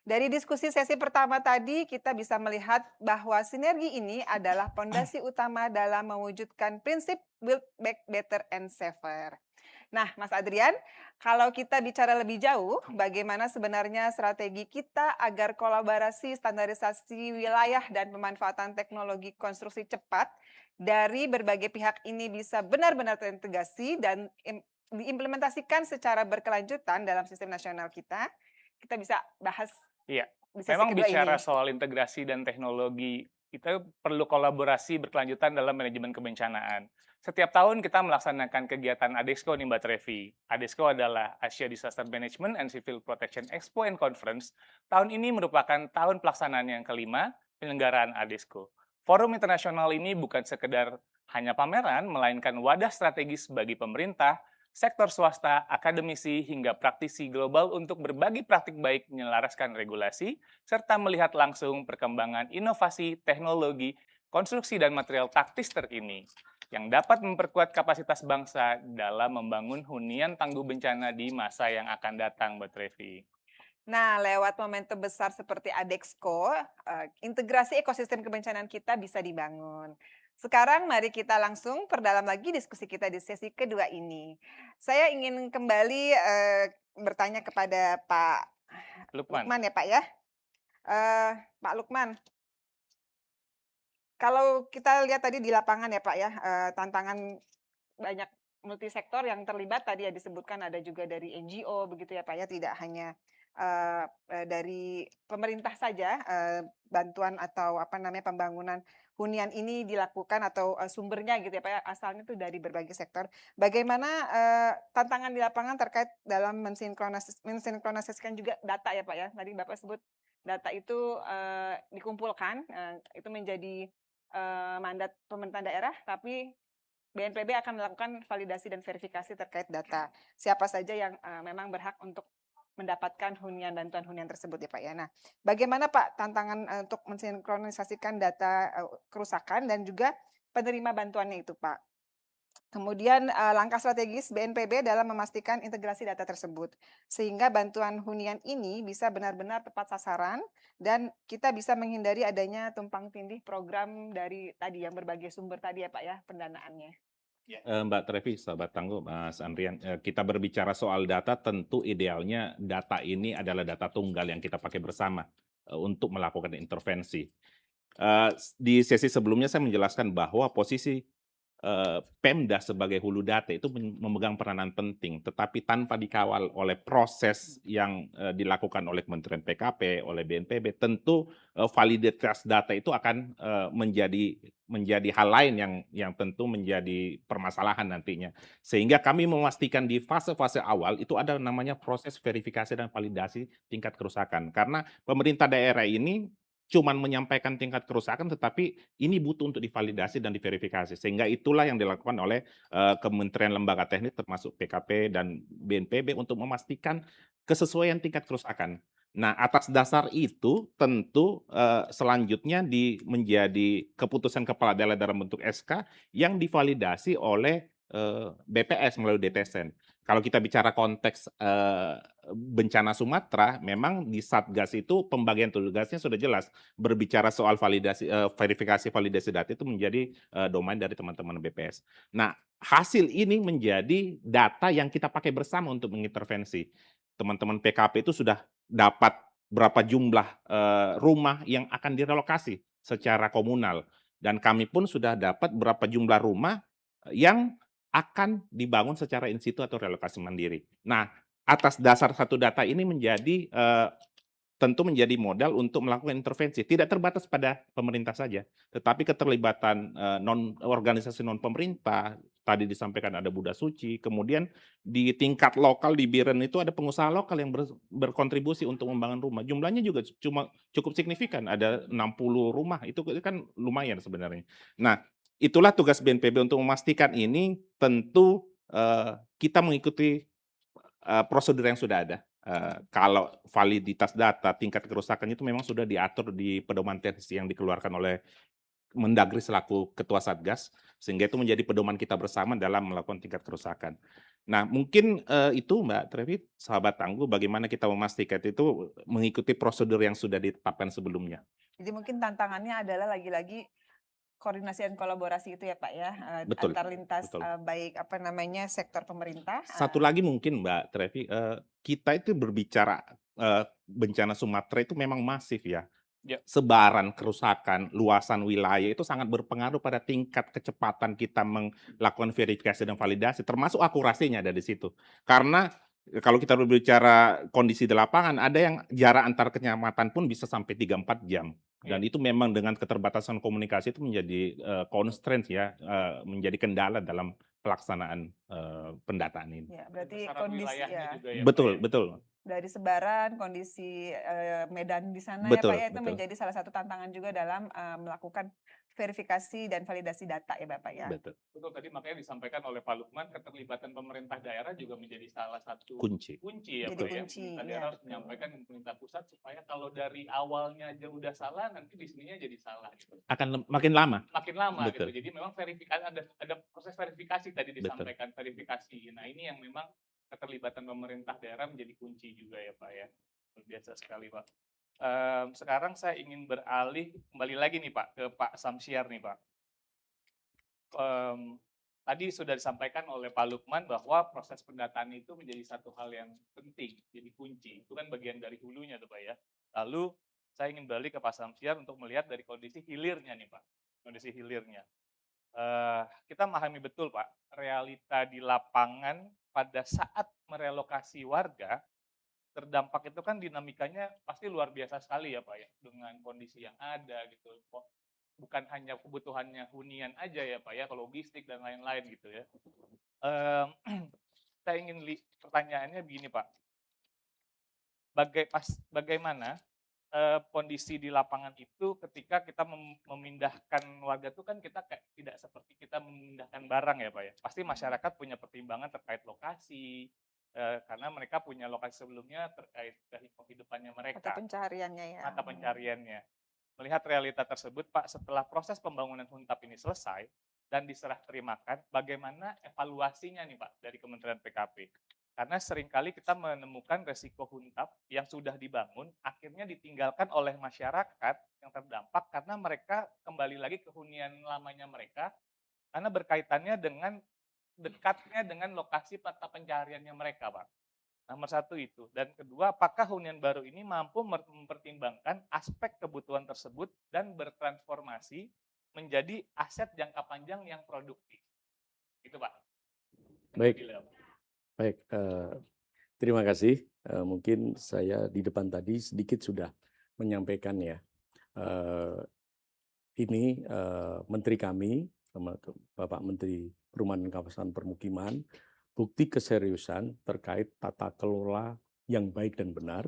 Dari diskusi sesi pertama tadi, kita bisa melihat bahwa sinergi ini adalah fondasi utama dalam mewujudkan prinsip build back better and safer. Nah, Mas Adrian, kalau kita bicara lebih jauh, bagaimana sebenarnya strategi kita agar kolaborasi standarisasi wilayah dan pemanfaatan teknologi konstruksi cepat dari berbagai pihak ini bisa benar-benar terintegrasi dan diimplementasikan secara berkelanjutan dalam sistem nasional kita bisa bahas Iya, di sesi memang kedua bicara ini. soal integrasi dan teknologi, kita perlu kolaborasi berkelanjutan dalam manajemen kebencanaan. Setiap tahun kita melaksanakan kegiatan ADEXCO nih Mbak Trevi. ADEXCO adalah Asia Disaster Management and Civil Protection Expo and Conference. Tahun ini merupakan tahun pelaksanaan yang kelima penyelenggaraan ADEXCO. Forum internasional ini bukan sekedar hanya pameran, melainkan wadah strategis bagi pemerintah, sektor swasta, akademisi, hingga praktisi global untuk berbagi praktik baik menyelaraskan regulasi, serta melihat langsung perkembangan inovasi, teknologi, konstruksi, dan material taktis terkini yang dapat memperkuat kapasitas bangsa dalam membangun hunian tangguh bencana di masa yang akan datang, Mbak Trevi. Nah, lewat momentum besar seperti ADEXCO, integrasi ekosistem kebencanaan kita bisa dibangun. Sekarang mari kita langsung perdalam lagi diskusi kita di sesi kedua ini. Saya ingin kembali bertanya kepada Pak Lukman. Lukman ya Pak ya. Pak Lukman, kalau kita lihat tadi di lapangan ya Pak ya, tantangan banyak multisektor yang terlibat tadi ya disebutkan ada juga dari NGO begitu ya Pak ya, tidak hanya dari pemerintah saja bantuan atau apa namanya pembangunan hunian ini dilakukan atau sumbernya gitu ya Pak ya, asalnya itu dari berbagai sektor. Bagaimana tantangan di lapangan terkait dalam mensinkronisasikan juga data ya Pak ya. Tadi Bapak sebut data itu dikumpulkan, itu menjadi mandat pemerintah daerah, tapi BNPB akan melakukan validasi dan verifikasi terkait data. Siapa saja yang memang berhak untuk mendapatkan hunian, bantuan hunian tersebut ya Pak ya. Nah, bagaimana Pak tantangan untuk mensinkronisasikan data kerusakan dan juga penerima bantuannya itu Pak? Kemudian langkah strategis BNPB dalam memastikan integrasi data tersebut, sehingga bantuan hunian ini bisa benar-benar tepat sasaran dan kita bisa menghindari adanya tumpang tindih program dari tadi yang berbagai sumber tadi ya Pak ya pendanaannya. Mbak Trevi, sahabat tangguh, Mas Andrian, kita berbicara soal data, tentu idealnya data ini adalah data tunggal yang kita pakai bersama untuk melakukan intervensi. Di sesi sebelumnya saya menjelaskan bahwa posisi Pemda sebagai hulu data itu memegang peranan penting, tetapi tanpa dikawal oleh proses yang dilakukan oleh Kementerian PKP, oleh BNPB, tentu validitas data itu akan menjadi hal lain yang tentu menjadi permasalahan nantinya. Sehingga kami memastikan di fase-fase awal itu ada namanya proses verifikasi dan validasi tingkat kerusakan. Karena pemerintah daerah ini cuman menyampaikan tingkat kerusakan, tetapi ini butuh untuk divalidasi dan diverifikasi. Sehingga itulah yang dilakukan oleh Kementerian Lembaga Teknis termasuk PKP dan BNPB untuk memastikan kesesuaian tingkat kerusakan. Nah, atas dasar itu tentu selanjutnya menjadi keputusan kepala daerah dalam bentuk SK yang divalidasi oleh BPS melalui DTSN. Kalau kita bicara konteks bencana Sumatera, memang di Satgas itu pembagian tugasnya sudah jelas. Berbicara soal validasi, verifikasi validasi data itu menjadi domain dari teman-teman BPS. Nah, hasil ini menjadi data yang kita pakai bersama untuk mengintervensi. Teman-teman PKP itu sudah dapat berapa jumlah rumah yang akan direlokasi secara komunal. Dan kami pun sudah dapat berapa jumlah rumah yang akan dibangun secara in situ atau relokasi mandiri. Nah, atas dasar satu data ini tentu menjadi modal untuk melakukan intervensi. Tidak terbatas pada pemerintah saja, tetapi keterlibatan organisasi non pemerintah, tadi disampaikan ada Buddha Suci, kemudian di tingkat lokal di Biren itu ada pengusaha lokal yang berkontribusi untuk membangun rumah. Jumlahnya juga cukup signifikan, ada 60 rumah, itu kan lumayan sebenarnya. Nah, itulah tugas BNPB untuk memastikan ini tentu kita mengikuti prosedur yang sudah ada. Kalau validitas data, tingkat kerusakan itu memang sudah diatur di pedoman teknis yang dikeluarkan oleh Mendagri selaku Ketua Satgas, sehingga itu menjadi pedoman kita bersama dalam melakukan tingkat kerusakan. Nah, mungkin itu Mbak Trevi, sahabat tangguh, bagaimana kita memastikan itu mengikuti prosedur yang sudah ditetapkan sebelumnya. Jadi mungkin tantangannya adalah lagi-lagi koordinasi dan kolaborasi itu ya Pak ya, Betul, antar lintas betul. baik apa namanya sektor pemerintah. Satu lagi mungkin Mbak Trevi, kita itu berbicara bencana Sumatera itu memang masif ya. Ya. sebaran kerusakan, luasan wilayah itu sangat berpengaruh pada tingkat kecepatan kita melakukan verifikasi dan validasi, termasuk akurasinya ada di situ. Karena kalau kita berbicara kondisi di lapangan, ada yang jarak antar kecamatan pun bisa sampai 3-4 jam. Dan Iya. itu memang dengan keterbatasan komunikasi itu menjadi constraint ya, menjadi kendala dalam pelaksanaan pendataan ini. Ya, berarti Besaran kondisi wilayahnya ya. juga ya, Pak, Betul, ya? betul, Dari sebaran, kondisi medan di sana ya Pak betul, ya, itu betul, menjadi salah satu tantangan juga dalam melakukan verifikasi dan validasi data ya Bapak ya. betul. Betul, tadi makanya disampaikan oleh Pak Lukman, keterlibatan pemerintah daerah juga menjadi salah satu Kunci. kunci ya, Jadi Pak ya. kunci, Pemerintah iya, daerah harus betul. menyampaikan ke pemerintah pusat supaya kalau dari awalnya aja udah salah, nanti di sininya jadi salah gitu. Akan makin lama. Makin lama gitu. Betul. Jadi memang verifikasi ada proses verifikasi tadi Betul. disampaikan verifikasi. Nah, ini yang memang keterlibatan pemerintah daerah menjadi kunci juga ya, Pak ya. Luar biasa sekali, Pak. Sekarang saya ingin beralih kembali lagi nih Pak ke Pak Samsiar nih Pak. Tadi sudah disampaikan oleh Pak Lukman bahwa proses pendataan itu menjadi satu hal yang penting, jadi kunci. Itu kan bagian dari hulunya tuh Pak ya. Lalu saya ingin balik ke Pak Samsiar untuk melihat dari kondisi hilirnya nih Pak. Kondisi hilirnya. Kita memahami betul Pak, realita di lapangan pada saat merelokasi warga, terdampak itu kan dinamikanya pasti luar biasa sekali ya Pak ya, dengan kondisi yang ada gitu. Bukan hanya kebutuhannya hunian aja ya Pak ya, logistik dan lain-lain gitu ya. Saya ingin pertanyaannya begini Pak, bagaimana kondisi di lapangan itu ketika kita memindahkan warga itu kan kita kayak tidak seperti kita memindahkan barang ya Pak ya. Pasti masyarakat punya pertimbangan terkait lokasi, karena mereka punya lokasi sebelumnya terkait dari kehidupannya Mata mereka, pencariannya ya. mata pencariannya. Melihat realita tersebut Pak, setelah proses pembangunan Huntap ini selesai dan diserah terimakan, bagaimana evaluasinya nih Pak dari Kementerian PKP? Karena seringkali kita menemukan resiko Huntap yang sudah dibangun, akhirnya ditinggalkan oleh masyarakat yang terdampak karena mereka kembali lagi ke hunian lamanya mereka, karena berkaitannya dengan dekatnya dengan lokasi mata pencariannya mereka, Pak. Nomor satu itu. Dan kedua, apakah hunian baru ini mampu mempertimbangkan aspek kebutuhan tersebut dan bertransformasi menjadi aset jangka panjang yang produktif. Itu Pak. Baik. Baik, terima kasih. Mungkin saya di depan tadi sedikit sudah menyampaikan ya. Ini Menteri kami, sama Bapak Menteri Perumahan dan Kawasan Permukiman, bukti keseriusan terkait tata kelola yang baik dan benar.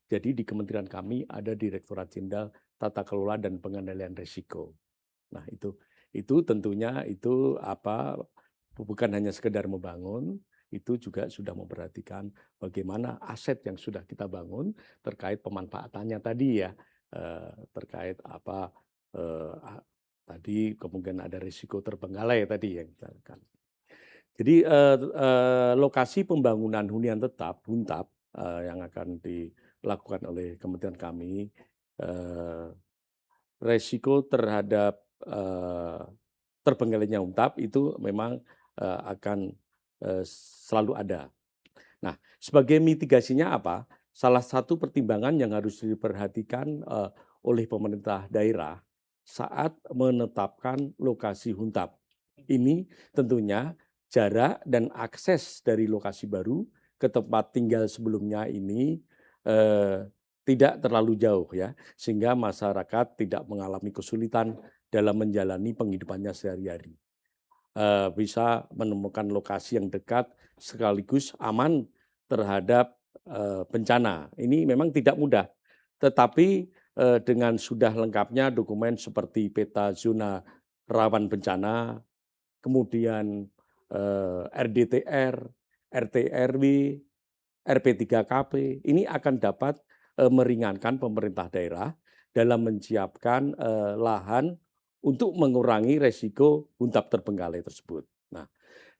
Jadi di kementerian kami ada Direktorat Jenderal Tata Kelola dan Pengendalian Risiko. Nah itu tentunya itu bukan hanya sekedar membangun, itu juga sudah memperhatikan bagaimana aset yang sudah kita bangun terkait pemanfaatannya tadi ya, terkait tadi kemungkinan ada risiko terbengkalai tadi yang kita lakukan. Jadi lokasi pembangunan hunian tetap Huntap yang akan dilakukan oleh kementerian kami, resiko terhadap terbengkalainya Huntap itu memang akan selalu ada. Nah, sebagai mitigasinya apa? Salah satu pertimbangan yang harus diperhatikan oleh pemerintah daerah saat menetapkan lokasi Huntap. Ini tentunya jarak dan akses dari lokasi baru ke tempat tinggal sebelumnya ini tidak terlalu jauh ya, sehingga masyarakat tidak mengalami kesulitan dalam menjalani penghidupannya sehari-hari. Bisa menemukan lokasi yang dekat sekaligus aman terhadap bencana. Ini memang tidak mudah, tetapi dengan sudah lengkapnya dokumen seperti peta zona rawan bencana, kemudian RDTR, RT/RW, RP3KP, ini akan dapat meringankan pemerintah daerah dalam menyiapkan lahan untuk mengurangi resiko Huntap terbengkalai tersebut. Nah,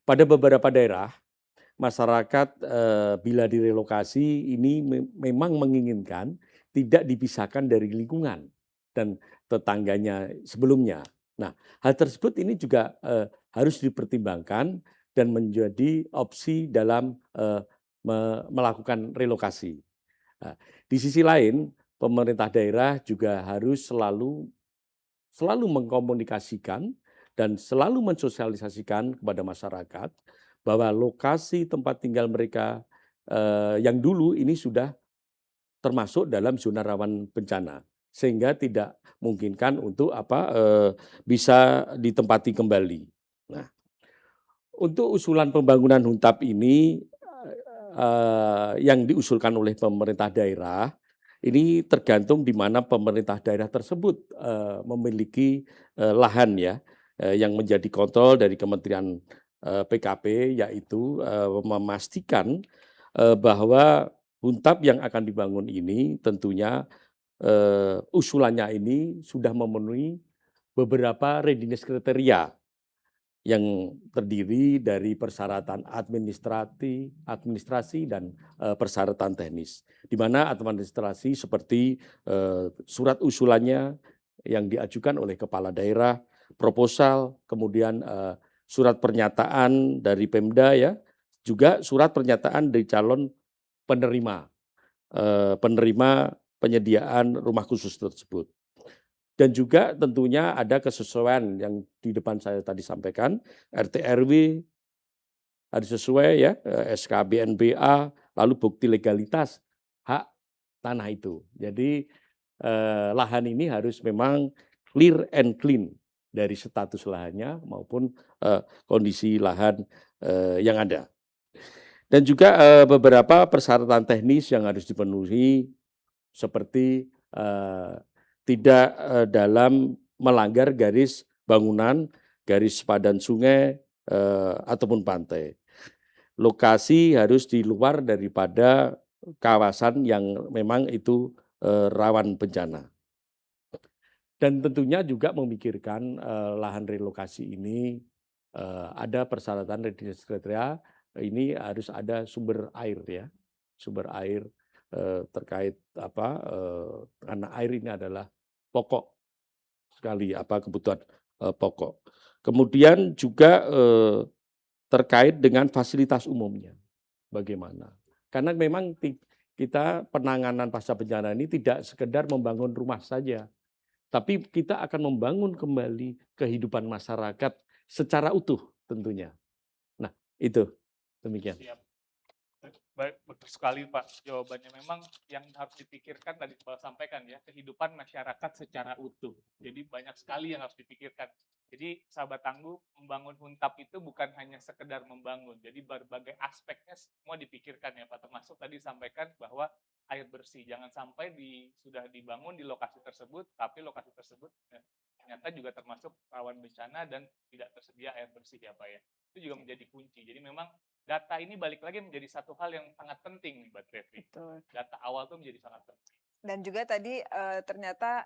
pada beberapa daerah, masyarakat bila direlokasi ini memang menginginkan tidak dipisahkan dari lingkungan dan tetangganya sebelumnya. Nah, hal tersebut ini juga harus dipertimbangkan dan menjadi opsi dalam melakukan relokasi. Nah, di sisi lain, pemerintah daerah juga harus selalu mengkomunikasikan dan selalu mensosialisasikan kepada masyarakat bahwa lokasi tempat tinggal mereka yang dulu ini sudah termasuk dalam zona rawan bencana, sehingga tidak memungkinkan untuk bisa ditempati kembali. Nah, untuk usulan pembangunan Huntap ini yang diusulkan oleh pemerintah daerah, ini tergantung di mana pemerintah daerah tersebut memiliki lahan ya, yang menjadi kontrol dari Kementerian PKP, yaitu memastikan bahwa Huntap yang akan dibangun ini tentunya usulannya ini sudah memenuhi beberapa readiness kriteria yang terdiri dari persyaratan administrasi dan persyaratan teknis. Di mana administrasi seperti surat usulannya yang diajukan oleh kepala daerah, proposal, kemudian surat pernyataan dari Pemda ya, juga surat pernyataan dari calon penerima penyediaan rumah khusus tersebut. Dan juga tentunya ada kesesuaian yang di depan saya tadi sampaikan, RT RW harus sesuai ya, SK BNBA, lalu bukti legalitas hak tanah itu. Jadi lahan ini harus memang clear and clean dari status lahannya maupun kondisi lahan yang ada. Dan juga beberapa persyaratan teknis yang harus dipenuhi seperti tidak dalam melanggar garis bangunan, garis sepadan sungai, ataupun pantai. Lokasi harus di luar daripada kawasan yang memang itu rawan bencana. Dan tentunya juga memikirkan lahan relokasi ini ada persyaratan readiness kriteria, ini harus ada sumber air ya, sumber air terkait karena air ini adalah pokok sekali kebutuhan pokok. Kemudian juga terkait dengan fasilitas umumnya, bagaimana? Karena memang kita penanganan pasca bencana ini tidak sekedar membangun rumah saja, tapi kita akan membangun kembali kehidupan masyarakat secara utuh tentunya. Nah, itu demikian. Siap. Baik, betul sekali Pak jawabannya. Memang yang harus dipikirkan tadi Pak sampaikan ya, kehidupan masyarakat secara utuh. Jadi banyak sekali yang harus dipikirkan. Jadi sahabat tangguh, membangun Huntap itu bukan hanya sekedar membangun. Jadi berbagai aspeknya semua dipikirkan ya Pak. Termasuk tadi sampaikan bahwa air bersih. Jangan sampai sudah dibangun di lokasi tersebut, tapi lokasi tersebut ternyata juga termasuk rawan bencana dan tidak tersedia air bersih ya Pak ya. Itu juga menjadi kunci. Jadi memang data ini balik lagi menjadi satu hal yang sangat penting nih Mbak Trevi. Betul. Data awal itu menjadi sangat penting. Dan juga tadi ternyata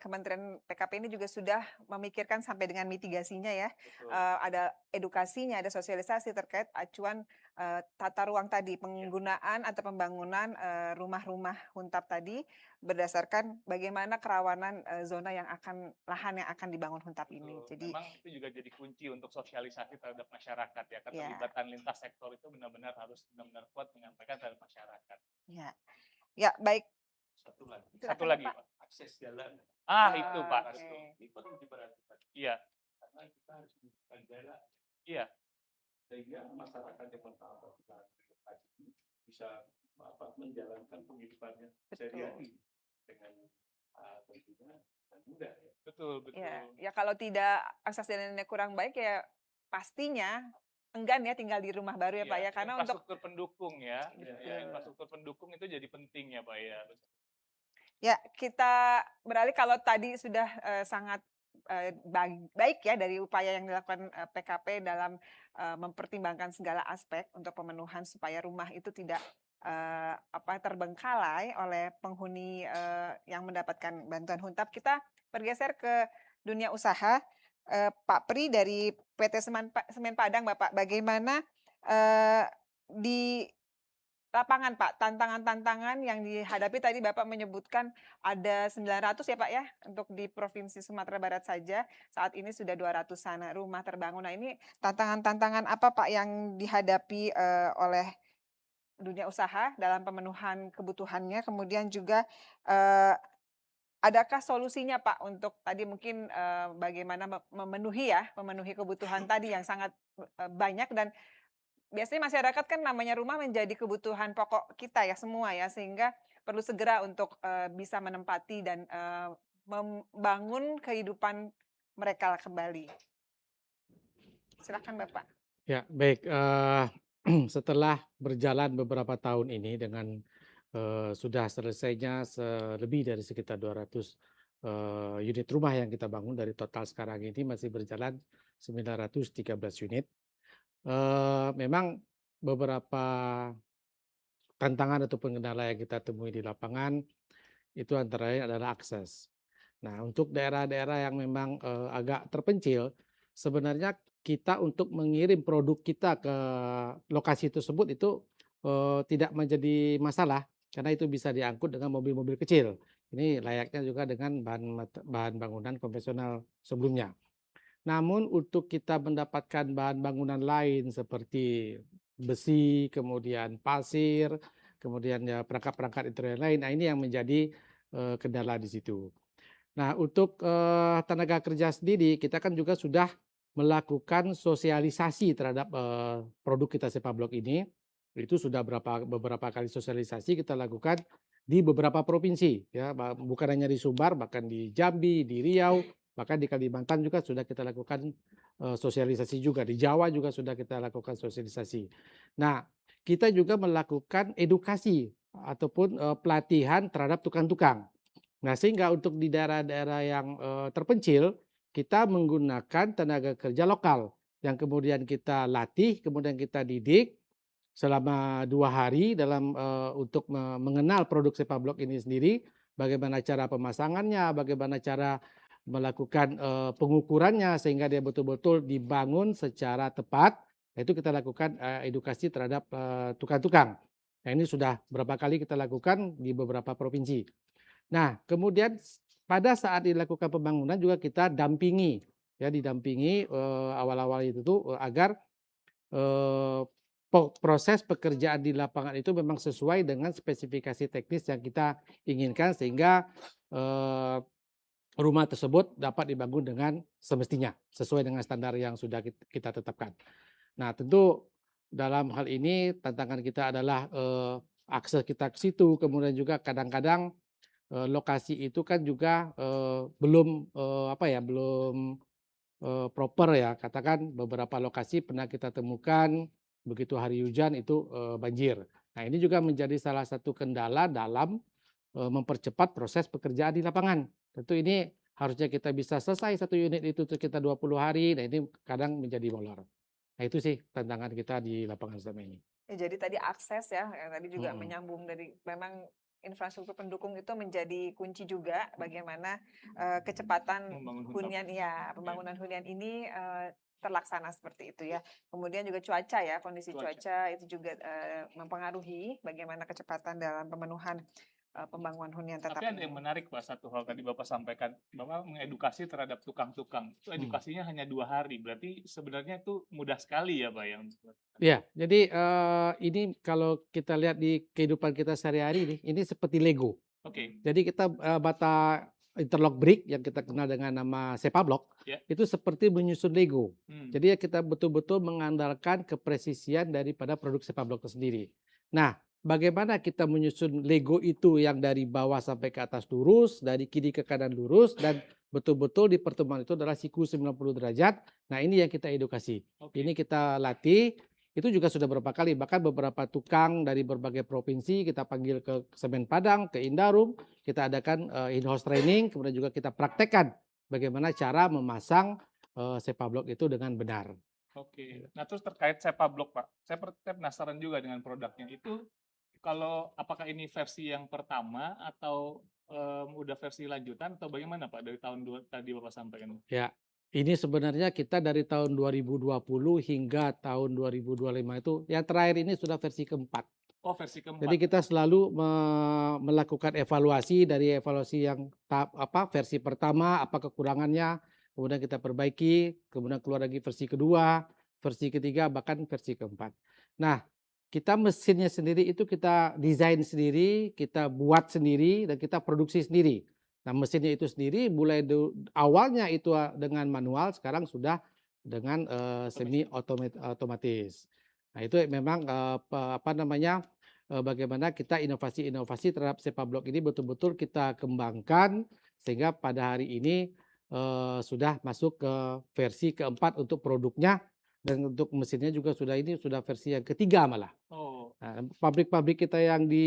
Kementerian PKP ini juga sudah memikirkan sampai dengan mitigasinya ya. Ada edukasinya, ada sosialisasi terkait acuan tata ruang tadi, penggunaan atau pembangunan rumah-rumah Huntap tadi berdasarkan bagaimana kerawanan zona lahan yang akan dibangun Huntap ini. Jadi memang itu juga jadi kunci untuk sosialisasi terhadap masyarakat ya. Keterlibatan lintas sektor itu benar-benar harus benar-benar kuat menyampaikan terhadap masyarakat. Ya, ya baik. Satu lagi Pak. Akses jalan. Itu Pak. Okay. Itu perlu diperhatikan. Iya. Karena kita harus membuka jalan. Iya. Sehingga masyarakat yang bisa menjalankan kehidupannya sehari-hari dengan tentunya dan mudah ya. Betul. Ya kalau tidak akses jalannya kurang baik ya pastinya enggan ya tinggal di rumah baru ya Pak ya, karena untuk infrastruktur pendukung ya. Betul. Infrastruktur pendukung itu jadi penting ya Pak ya. Ya, kita beralih kalau tadi sudah sangat baik ya dari upaya yang dilakukan PKP dalam mempertimbangkan segala aspek untuk pemenuhan supaya rumah itu tidak terbengkalai oleh penghuni yang mendapatkan bantuan Huntap. Kita bergeser ke dunia usaha. Pak Pri dari PT Semen Padang, Bapak, bagaimana di lapangan Pak, tantangan-tantangan yang dihadapi tadi Bapak menyebutkan ada 900 ya Pak ya, untuk di Provinsi Sumatera Barat saja, saat ini sudah 200-an rumah terbangun. Nah ini tantangan-tantangan apa Pak yang dihadapi oleh dunia usaha dalam pemenuhan kebutuhannya, kemudian juga eh, adakah solusinya Pak untuk tadi mungkin bagaimana memenuhi kebutuhan tadi yang sangat banyak, dan biasanya masyarakat kan namanya rumah menjadi kebutuhan pokok kita ya semua ya, sehingga perlu segera untuk bisa menempati dan membangun kehidupan mereka kembali. Silakan Bapak. Ya, baik. Setelah berjalan beberapa tahun ini dengan sudah selesainya lebih dari sekitar 200 unit rumah yang kita bangun, dari total sekarang ini masih berjalan 913 unit. Memang beberapa tantangan atau kendala yang kita temui di lapangan itu antara lain adalah akses. Nah, untuk daerah-daerah yang memang agak terpencil, sebenarnya kita untuk mengirim produk kita ke lokasi tersebut itu tidak menjadi masalah, karena itu bisa diangkut dengan mobil-mobil kecil. Ini layaknya juga dengan bahan bangunan konvensional sebelumnya. Namun untuk kita mendapatkan bahan bangunan lain seperti besi, kemudian pasir, kemudian ya perangkat-perangkat interior lain, nah ini yang menjadi kendala di situ. Nah, untuk tenaga kerja sendiri, kita kan juga sudah melakukan sosialisasi terhadap produk kita Sepablok ini. Itu sudah beberapa kali sosialisasi kita lakukan di beberapa provinsi, ya, bukan hanya di Sumbar, bahkan di Jambi, di Riau, bahkan di Kalimantan juga sudah kita lakukan sosialisasi juga. Di Jawa juga sudah kita lakukan sosialisasi. Nah, kita juga melakukan edukasi ataupun pelatihan terhadap tukang-tukang. Nah, sehingga untuk di daerah-daerah yang terpencil, kita menggunakan tenaga kerja lokal yang kemudian kita latih, kemudian kita didik selama 2 hari dalam untuk mengenal produk Sepablok ini sendiri, bagaimana cara pemasangannya, bagaimana cara melakukan pengukurannya sehingga dia betul-betul dibangun secara tepat. Nah, itu kita lakukan edukasi terhadap tukang-tukang. Nah, ini sudah berapa kali kita lakukan di beberapa provinsi. Nah, kemudian pada saat dilakukan pembangunan juga kita dampingi, ya, didampingi awal-awal itu tuh agar proses pekerjaan di lapangan itu memang sesuai dengan spesifikasi teknis yang kita inginkan, sehingga rumah tersebut dapat dibangun dengan semestinya sesuai dengan standar yang sudah kita tetapkan. Nah, tentu dalam hal ini tantangan kita adalah akses kita ke situ, kemudian juga kadang-kadang lokasi itu kan juga belum belum proper, ya. Katakan beberapa lokasi pernah kita temukan begitu hari hujan itu banjir. Nah, ini juga menjadi salah satu kendala dalam mempercepat proses pekerjaan di lapangan. Tentu ini harusnya kita bisa selesai satu unit itu kita 20 hari, nah ini kadang menjadi molor. Nah, itu sih tantangan kita di lapangan selama ini. Ya, jadi tadi akses ya, yang tadi juga Mhm. menyambung dari memang infrastruktur pendukung itu menjadi kunci juga bagaimana kecepatan Membangun hunian ya, pembangunan hunian ini terlaksana seperti itu ya. Kemudian juga cuaca ya, kondisi cuaca itu juga mempengaruhi bagaimana kecepatan dalam pemenuhan pembangunan hunian tetap Tapi ada yang ini. menarik Pak, satu hal tadi Bapak sampaikan, Bapak mengedukasi terhadap tukang-tukang. Itu edukasinya hanya 2 hari, berarti sebenarnya itu mudah sekali ya Pak yang Ya, jadi ini kalau kita lihat di kehidupan kita sehari-hari ini seperti Lego. Oke. Jadi kita bata interlock brick yang kita kenal dengan nama Sepablok, Ya. itu seperti menyusun Lego. Hmm. Jadi ya kita betul-betul mengandalkan kepresisian daripada produk Sepablok itu sendiri. Nah, bagaimana kita menyusun Lego itu yang dari bawah sampai ke atas lurus, dari kiri ke kanan lurus, dan betul-betul di pertemuan itu adalah siku 90 derajat. Nah, ini yang kita edukasi. Oke. Ini kita latih. Itu juga sudah beberapa kali, bahkan beberapa tukang dari berbagai provinsi kita panggil ke Semen Padang, ke Indarum, kita adakan in-house training, kemudian juga kita praktekkan bagaimana cara memasang Sepablok itu dengan benar. Oke. Nah, terus terkait Sepablok Pak, saya penasaran juga dengan produknya. Itu kalau apakah ini versi yang pertama atau udah versi lanjutan atau bagaimana Pak dari tahun tadi Bapak sampaikan? Ya, ini sebenarnya kita dari tahun 2020 hingga tahun 2025 itu, yang terakhir ini sudah versi keempat. Oh, versi keempat. Jadi kita selalu melakukan evaluasi dari evaluasi yang versi pertama, apa kekurangannya, kemudian kita perbaiki, kemudian keluar lagi versi kedua, versi ketiga, bahkan versi keempat. Nah, kita mesinnya sendiri itu kita desain sendiri, kita buat sendiri, dan kita produksi sendiri. Nah, mesinnya itu sendiri mulai awalnya itu dengan manual, sekarang sudah dengan semi otomatis. Nah, itu memang bagaimana kita inovasi-inovasi terhadap sepak blok ini betul-betul kita kembangkan sehingga pada hari ini sudah masuk ke versi keempat untuk produknya, dan untuk mesinnya juga sudah versi yang ketiga malah. Oh, Nah, pabrik-pabrik kita yang di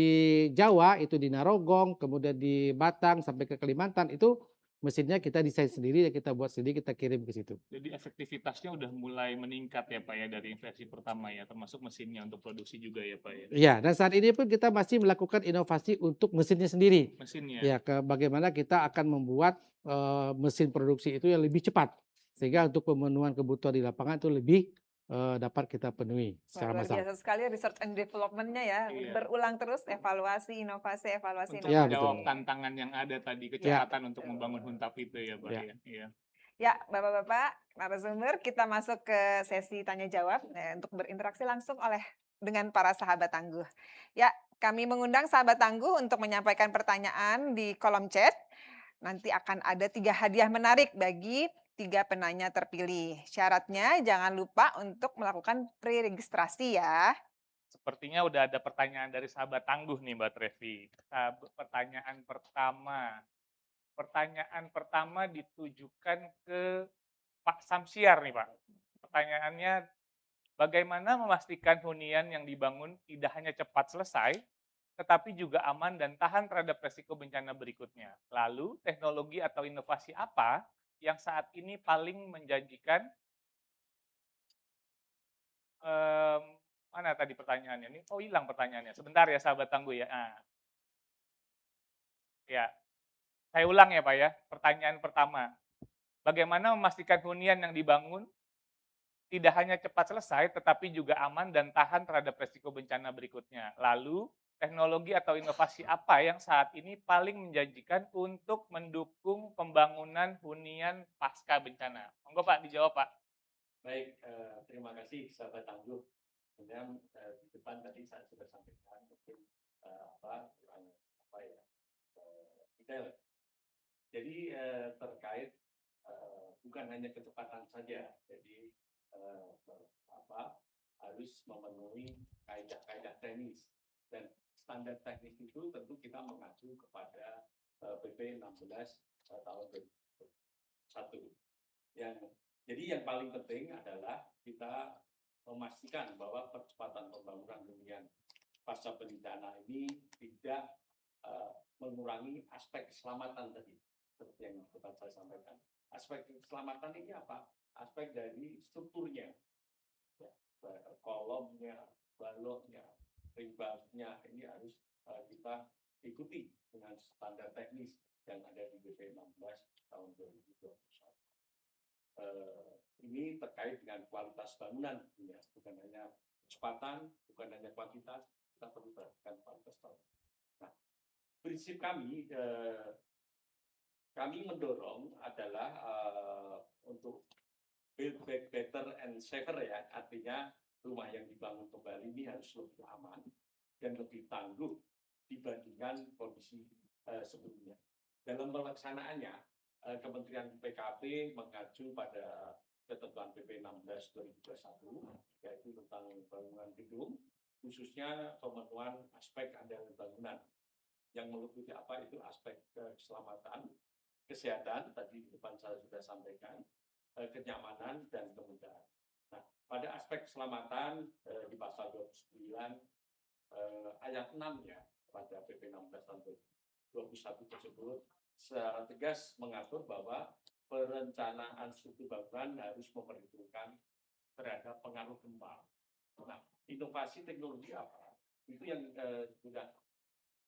Jawa itu di Narogong, kemudian di Batang sampai ke Kalimantan itu mesinnya kita desain sendiri, ya kita buat sendiri, kita kirim ke situ. jadi efektivitasnya udah mulai meningkat ya Pak ya dari versi pertama ya, termasuk mesinnya untuk produksi juga ya Pak ya. Iya, dan saat ini pun kita masih melakukan inovasi untuk mesinnya sendiri. Mesinnya. Ya, bagaimana kita akan membuat mesin produksi itu yang lebih cepat, sehingga untuk pemenuhan kebutuhan di lapangan itu lebih dapat kita penuhi secara Luar massal. biasa sekali research and development-nya ya, Iya. berulang terus evaluasi, inovasi, evaluasi, Untuk Ya, inovasi. menjawab betul. tantangan yang ada tadi, kecepatan untuk membangun Huntap itu ya Pak Ya. ya. Iya. Ya, Bapak-bapak, narasumber, kita masuk ke sesi tanya jawab untuk berinteraksi langsung dengan para sahabat tangguh. Ya, kami mengundang sahabat tangguh untuk menyampaikan pertanyaan di kolom chat. Nanti akan ada 3 hadiah menarik bagi 3 penanya terpilih. Syaratnya jangan lupa untuk melakukan pre-registrasi ya. Sepertinya udah ada pertanyaan dari sahabat tangguh nih Mbak Trevi. Pertanyaan pertama ditujukan ke Pak Samsiar nih Pak. Pertanyaannya, bagaimana memastikan hunian yang dibangun tidak hanya cepat selesai, tetapi juga aman dan tahan terhadap resiko bencana berikutnya. Lalu, teknologi atau inovasi apa yang saat ini paling menjanjikan? Mana tadi pertanyaannya? Ini, oh hilang pertanyaannya. Sebentar ya sahabat tangguh ya. Ya, saya ulang ya Pak ya. Pertanyaan pertama, bagaimana memastikan hunian yang dibangun tidak hanya cepat selesai, tetapi juga aman dan tahan terhadap resiko bencana berikutnya. Lalu, teknologi atau inovasi apa yang saat ini paling menjanjikan untuk mendukung pembangunan hunian pasca bencana? Monggo Pak, dijawab Pak. Baik, terima kasih sahabat tangguh. Kemudian di depan tadi saya sudah sampaikan mungkin detail. Jadi terkait bukan hanya kecepatan saja, jadi harus memenuhi kaidah-kaidah teknis, dan standar teknis itu tentu kita mengacu kepada PP 16 tahun 2001. Jadi yang paling penting adalah kita memastikan bahwa percepatan pembangunan hunian pasca bencana ini tidak mengurangi aspek keselamatan tadi, seperti yang dapat saya sampaikan. Aspek keselamatan ini apa? Aspek dari strukturnya, ya, kolomnya, baloknya, rimbanya, ini harus kita ikuti dengan standar teknis yang ada di BP 16 tahun 2021. Ini terkait dengan kualitas bangunan, ya, bukan hanya kecepatan, bukan hanya kuantitas, kita perlu perhatikan kualitas bangunan. Nah, prinsip kami mendorong adalah untuk build back better and safer, ya, artinya rumah yang dibangun kembali ini harus lebih aman dan lebih tangguh dibandingkan kondisi sebelumnya. Dalam pelaksanaannya, Kementerian PKP mengacu pada ketentuan PP 16 2021, yaitu tentang bangunan gedung, khususnya pemenuhan aspek andalan bangunan yang meliputi apa itu aspek keselamatan, kesehatan, tadi di depan saya sudah sampaikan, kenyamanan dan kemudahan. Nah, pada aspek keselamatan di pasal 29 ayat 6 ya pada PP 16 tahun 2021 tersebut secara tegas mengatur bahwa perencanaan struktur bangunan harus memperhitungkan terhadap pengaruh gempa. Nah, inovasi teknologi apa? Itu yang sudah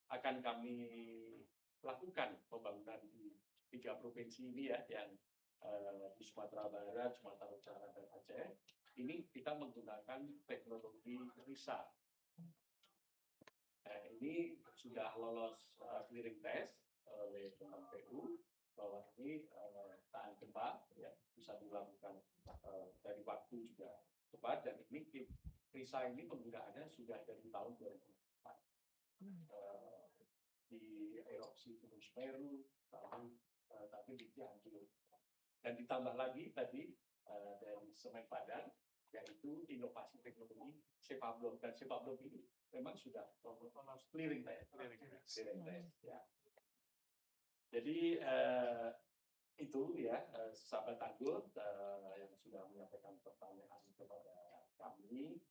akan kami lakukan pembangunan di 3 provinsi ini ya, yang di Sumatera Barat, Sumatera Utara, dan Aceh. Ini kita menggunakan teknologi RISA. Ini sudah lolos clearing test oleh KPU bahwa ini tahan gempa, ya, bisa dilakukan dari waktu juga cepat, dan ini Risa ini penggunaannya sudah dari tahun 2004. Di erupsi Gunung Semeru, tapi di Cianjur. Dan ditambah lagi tadi dari Semen Padang, yaitu inovasi teknologi Sepablok. Dan Sepablok ini memang sudah clearing test. Ya. Jadi itu ya, sahabat Tangguh yang sudah menyampaikan pertanyaan kepada kami.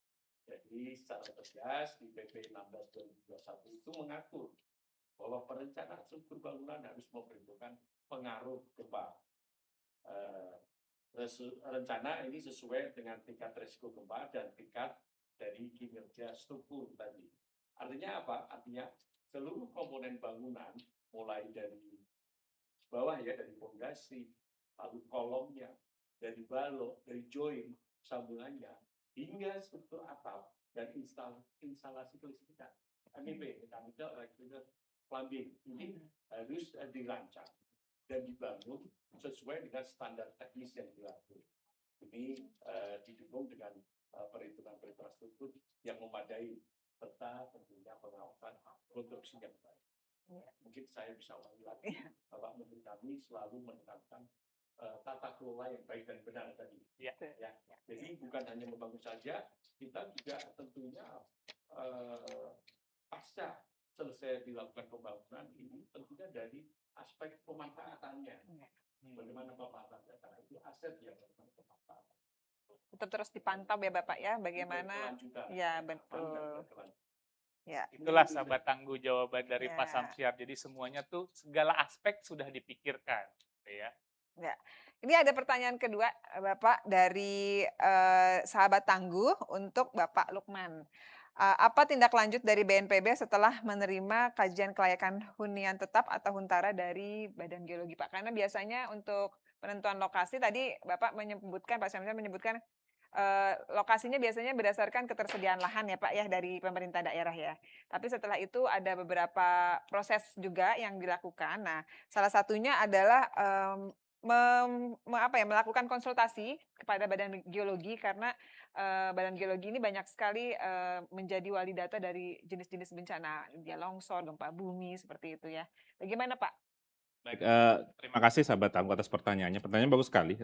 Jadi secara tegas di PP 16/2021 itu mengatur bahwa perencanaan struktur bangunan harus memperhitungkan pengaruh gempa. Rencana ini sesuai dengan tingkat risiko gempa dan tingkat dari kinerja struktur tadi. Artinya apa? Artinya seluruh komponen bangunan, mulai dari bawah ya, dari fondasi, lalu kolomnya, dari balok, dari join, sambungannya, hingga struktur atap dan instalasi kelistrikan. MEP, mechanical, electrical, plumbing, ini harus dirancang dan dibangun sesuai dengan standar teknis yang dilakukan. Ini didukung dengan perhitungan infrastruktur yang memadai serta tentunya pengawasan konstruksi yang baik. Mungkin saya bisa ulangi lagi, Bapak Menteri kami selalu menekankan tata kelola yang baik dan benar tadi. Ya. Jadi bukan hanya membangun saja, kita juga tentunya pasca selesai dilakukan pembangunan ini tentunya dari aspek pemanfaatannya. Bagaimana pemanfaatan data itu aset yang pemanfaatan. Tetap terus dipantau ya Bapak ya, bagaimana? Ya betul. Ya. Itulah sahabat Tangguh jawaban dari Pak Samsyar. Jadi semuanya tuh segala aspek sudah dipikirkan, ya. Ya. Ini ada pertanyaan kedua Bapak dari sahabat Tangguh untuk Bapak Lukman. Apa tindak lanjut dari BNPB setelah menerima kajian kelayakan hunian tetap atau huntara dari Badan Geologi, Pak? Karena biasanya untuk penentuan lokasi tadi Bapak menyebutkan, Pak Syamsar menyebutkan lokasinya biasanya berdasarkan ketersediaan lahan ya Pak ya dari pemerintah daerah ya. Tapi setelah itu ada beberapa proses juga yang dilakukan. Nah, salah satunya adalah melakukan konsultasi kepada Badan Geologi karena Badan Geologi ini banyak sekali menjadi wali data dari jenis-jenis bencana, dia longsor, gempa bumi seperti itu ya. Bagaimana Pak? Baik, terima kasih sahabat Tangguh atas pertanyaannya. Pertanyaan bagus sekali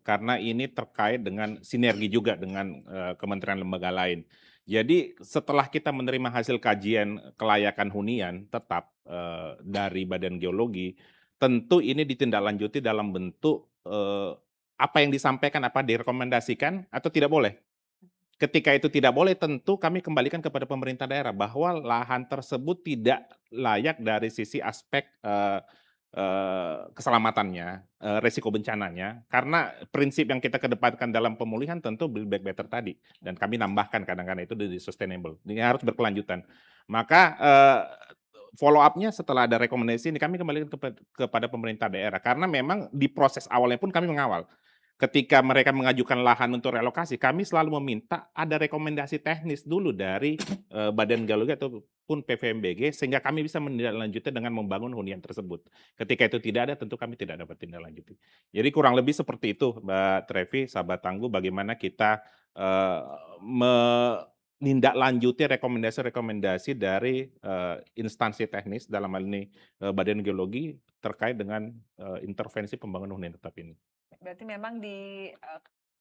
karena ini terkait dengan sinergi juga dengan kementerian lembaga lain. Jadi setelah kita menerima hasil kajian kelayakan hunian tetap dari Badan Geologi, tentu ini ditindaklanjuti dalam bentuk apa yang disampaikan, apa direkomendasikan atau tidak boleh. Ketika itu tidak boleh, tentu kami kembalikan kepada pemerintah daerah bahwa lahan tersebut tidak layak dari sisi aspek keselamatannya, resiko bencananya, karena prinsip yang kita kedepankan dalam pemulihan tentu build back better tadi, dan kami nambahkan kadang-kadang itu di sustainable, ini harus berkelanjutan. Maka follow up-nya setelah ada rekomendasi ini kami kembalikan kepada pemerintah daerah, karena memang di proses awalnya pun kami mengawal. Ketika mereka mengajukan lahan untuk relokasi, kami selalu meminta ada rekomendasi teknis dulu dari Badan Geologi ataupun PVMBG sehingga kami bisa menindaklanjuti dengan membangun hunian tersebut. Ketika itu tidak ada, tentu kami tidak dapat tindaklanjuti. Jadi kurang lebih seperti itu, Mbak Trevi, sahabat Tangguh, bagaimana kita menindaklanjuti rekomendasi-rekomendasi dari instansi teknis dalam hal ini Badan Geologi terkait dengan intervensi pembangunan hunian tetap ini. Berarti memang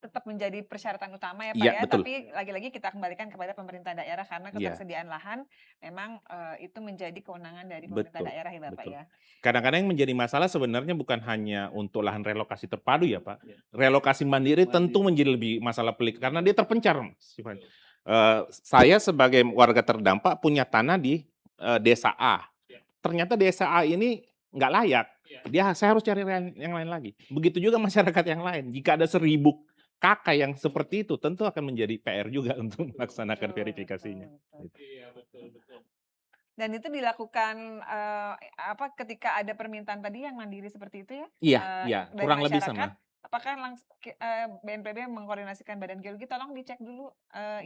tetap menjadi persyaratan utama ya Pak ya, ya, betul. tapi lagi-lagi kita kembalikan kepada pemerintah daerah karena ketersediaan lahan memang itu menjadi kewenangan dari pemerintah daerah ya Bapak ya. Kadang-kadang yang menjadi masalah sebenarnya bukan hanya untuk lahan relokasi terpadu ya Pak. Relokasi mandiri tentu menjadi lebih masalah pelik karena dia terpencar. Saya sebagai warga terdampak punya tanah di desa A. Ternyata desa A ini nggak layak. Saya harus cari yang lain lagi. Begitu juga masyarakat yang lain. Jika ada 1000 KK yang seperti itu, tentu akan menjadi PR juga untuk melaksanakan verifikasinya. Iya, betul. Dan itu dilakukan ketika ada permintaan tadi yang mandiri seperti itu ya? Iya, kurang lebih sama. apakah BNPB mengkoordinasikan Badan Geologi, tolong dicek dulu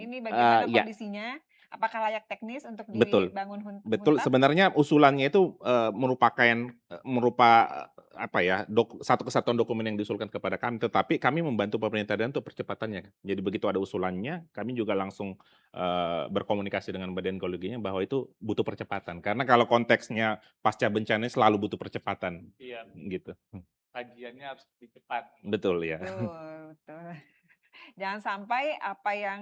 ini bagaimana Ya, kondisinya, apakah layak teknis untuk betul. dibangun Betul, huntap? sebenarnya usulannya itu apa ya, satu kesatuan dokumen yang diusulkan kepada kami, tetapi kami membantu pemerintah daerah untuk percepatannya. Jadi begitu ada usulannya, kami juga langsung berkomunikasi dengan Badan Geologinya bahwa itu butuh percepatan. Karena kalau konteksnya pasca bencana selalu butuh percepatan, Iya, gitu. kajiannya harus lebih cepat. Betul ya. Betul, betul. Jangan sampai apa yang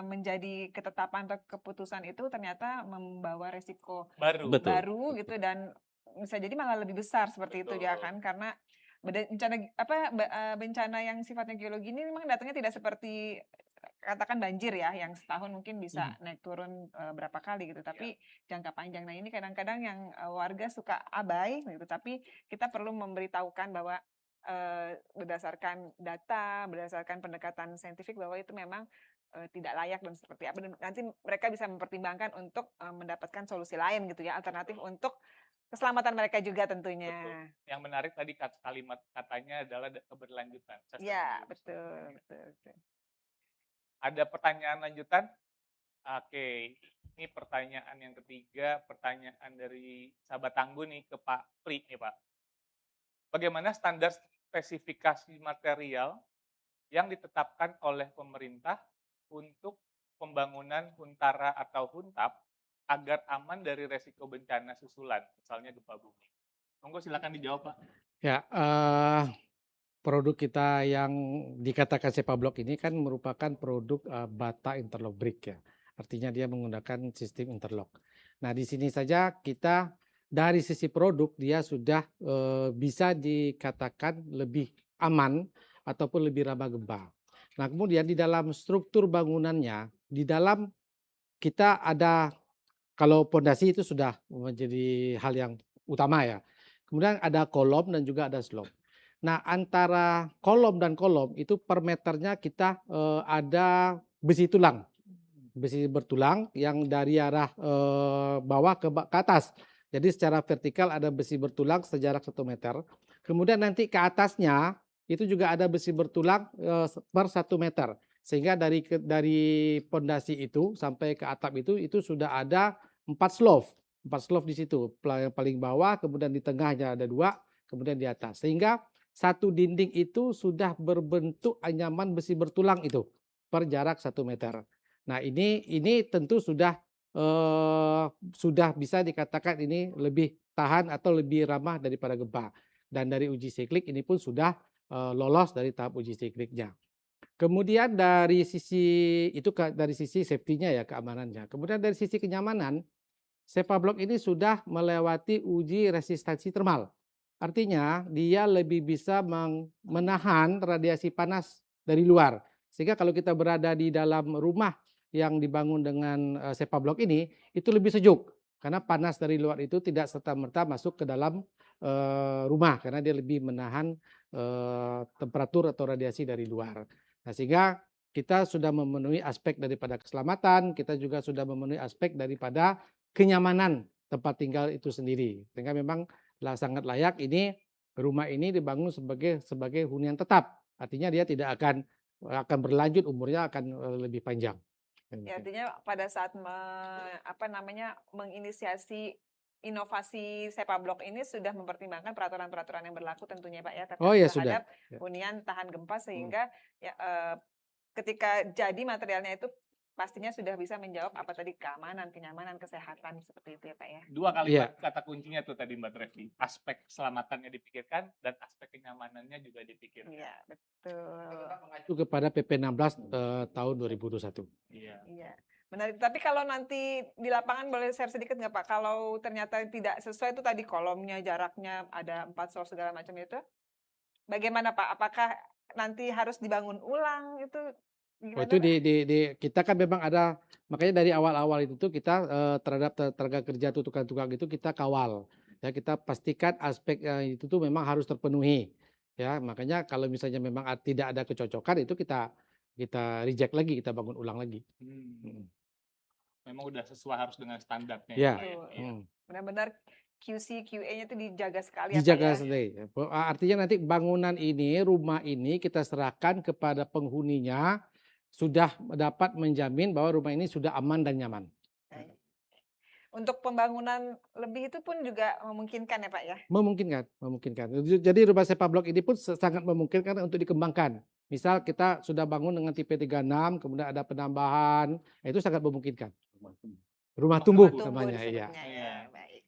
menjadi ketetapan atau keputusan itu ternyata membawa resiko Baru. Betul. baru gitu, dan bisa jadi malah lebih besar seperti itu ya kan, karena bencana yang sifatnya geologi ini memang datangnya tidak seperti katakan banjir ya, yang setahun mungkin bisa naik turun berapa kali gitu, tapi jangka panjang. Nah ini kadang-kadang yang warga suka abai gitu, tapi kita perlu memberitahukan bahwa berdasarkan data, berdasarkan pendekatan saintifik bahwa itu memang tidak layak dan seperti apa, dan nanti mereka bisa mempertimbangkan untuk mendapatkan solusi lain gitu ya, alternatif untuk keselamatan mereka juga tentunya. Betul. Yang menarik tadi kalimat katanya adalah keberlanjutan. Ya, sustainability. betul, betul, betul. Ada pertanyaan lanjutan? Oke, ini pertanyaan yang ketiga, pertanyaan dari sahabat Tangguh nih ke Pak Pri nih Pak. Bagaimana standar spesifikasi material yang ditetapkan oleh pemerintah untuk pembangunan huntara atau huntap agar aman dari resiko bencana susulan, misalnya gempa bumi? Monggo silakan dijawab Pak. Ya, produk kita yang dikatakan Sepablok ini kan merupakan produk bata interlock brick ya. Artinya dia menggunakan sistem interlock. Nah, di sini saja kita dari sisi produk dia sudah bisa dikatakan lebih aman ataupun lebih ramah gempa. Nah, kemudian di dalam struktur bangunannya, di dalam kita ada, kalau pondasi itu sudah menjadi hal yang utama ya. Kemudian ada kolom dan juga ada slope. Nah, antara kolom dan kolom itu per meternya kita ada besi tulang. Besi bertulang yang dari arah bawah ke atas. Jadi secara vertikal ada besi bertulang sejarak 1 meter. Kemudian nanti ke atasnya itu juga ada besi bertulang per 1 meter. Sehingga dari pondasi itu sampai ke atap itu sudah ada 4 slope. 4 slope di situ. Yang paling bawah, kemudian di tengahnya ada 2, kemudian di atas. Sehingga satu dinding itu sudah berbentuk anyaman besi bertulang itu per jarak 1 meter. Nah ini tentu sudah bisa dikatakan ini lebih tahan atau lebih ramah daripada gempa. Dan dari uji siklik ini pun sudah lolos dari tahap uji sikliknya. Kemudian dari sisi dari sisi safety-nya ya, keamanannya. Kemudian dari sisi kenyamanan, Sepablok ini sudah melewati uji resistansi termal. Artinya dia lebih bisa menahan radiasi panas dari luar. Sehingga kalau kita berada di dalam rumah yang dibangun dengan Sepablok ini, itu lebih sejuk. Karena panas dari luar itu tidak serta-merta masuk ke dalam rumah. Karena dia lebih menahan temperatur atau radiasi dari luar. Nah, sehingga kita sudah memenuhi aspek daripada keselamatan, kita juga sudah memenuhi aspek daripada kenyamanan tempat tinggal itu sendiri. Sehingga memang sangat layak ini rumah ini dibangun sebagai hunian tetap. Artinya dia tidak akan berlanjut, umurnya akan lebih panjang. Ya, artinya pada saat menginisiasi inovasi Sepablok ini sudah mempertimbangkan peraturan-peraturan yang berlaku tentunya Pak ya, Oh ya terhadap sudah. hunian tahan gempa, sehingga ya, ketika jadi materialnya itu pastinya sudah bisa menjawab apa tadi, keamanan, kenyamanan, kesehatan, seperti itu ya Pak ya. 2 kalimat kata kuncinya tuh tadi Mbak Trevi. Aspek keselamatannya dipikirkan dan aspek kenyamanannya juga dipikirkan. Iya, betul. Itu kepada PP 16 tahun 2021. Iya. Iya. Menarik. Tapi kalau nanti di lapangan boleh share sedikit nggak Pak? Kalau ternyata tidak sesuai itu tadi kolomnya, jaraknya ada 4 slope segala macam itu, bagaimana Pak? Apakah nanti harus dibangun ulang itu? Oh itu kita kan memang ada, makanya dari awal-awal itu tuh kita terhadap tenaga kerja tuh tukang-tukang itu kita kawal. Ya, kita pastikan aspek itu tuh memang harus terpenuhi. Ya, makanya kalau misalnya memang tidak ada kecocokan itu kita reject lagi, kita bangun ulang lagi. Memang udah sesuai harus dengan standarnya. Ya. Benar-benar QC, QA-nya itu dijaga sekali ya Pak Dijaga ya. sendiri. Artinya nanti bangunan ini, rumah ini kita serahkan kepada penghuninya sudah dapat menjamin bahwa rumah ini sudah aman dan nyaman. Untuk pembangunan lebih itu pun juga memungkinkan ya Pak ya. Memungkinkan, memungkinkan. Jadi rumah sepa blok ini pun sangat memungkinkan untuk dikembangkan. Misal kita sudah bangun dengan tipe 36, kemudian ada penambahan, itu sangat memungkinkan. Rumah tumbuh Tumbuh namanya, iya. disebutnya ya. Baik.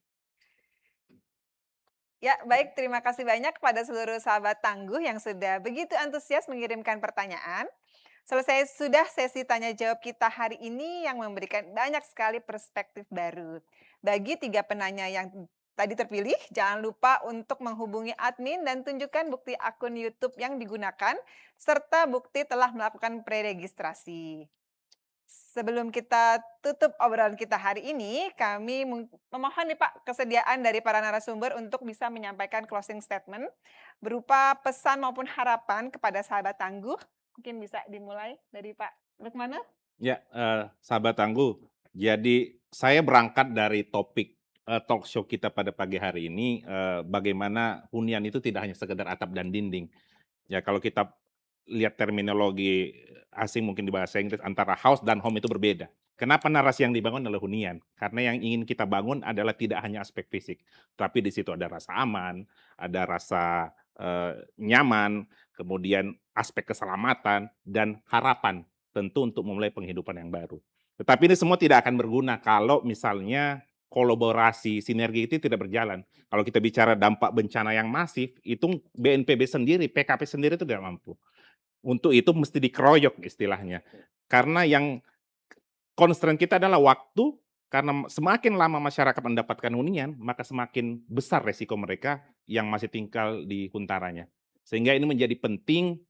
Ya, baik. Terima kasih banyak kepada seluruh sahabat tangguh yang sudah begitu antusias mengirimkan pertanyaan. Selesai sudah sesi tanya jawab kita hari ini yang memberikan banyak sekali perspektif baru. Bagi 3 penanya yang tadi terpilih, jangan lupa untuk menghubungi admin dan tunjukkan bukti akun YouTube yang digunakan, serta bukti telah melakukan preregistrasi. Sebelum kita tutup obrolan kita hari ini, kami memohon nih Pak kesediaan dari para narasumber untuk bisa menyampaikan closing statement berupa pesan maupun harapan kepada sahabat tangguh. Mungkin bisa dimulai dari Pak Lukmana. Ya, sahabat tangguh. Jadi saya berangkat dari topik talk show kita pada pagi hari ini, bagaimana hunian itu tidak hanya sekedar atap dan dinding. Ya, kalau kita lihat terminologi asing mungkin di bahasa Inggris, antara house dan home itu berbeda. Kenapa narasi yang dibangun adalah hunian? Karena yang ingin kita bangun adalah tidak hanya aspek fisik, tapi di situ ada rasa aman, ada rasa nyaman, kemudian aspek keselamatan dan harapan tentu untuk memulai penghidupan yang baru. Tetapi ini semua tidak akan berguna kalau misalnya kolaborasi, sinergi itu tidak berjalan. Kalau kita bicara dampak bencana yang masif, itu BNPB sendiri, PKP sendiri itu tidak mampu. Untuk itu mesti dikeroyok istilahnya. Karena yang constraint kita adalah waktu, karena semakin lama masyarakat mendapatkan hunian, maka semakin besar resiko mereka yang masih tinggal di huntaranya. Sehingga ini menjadi penting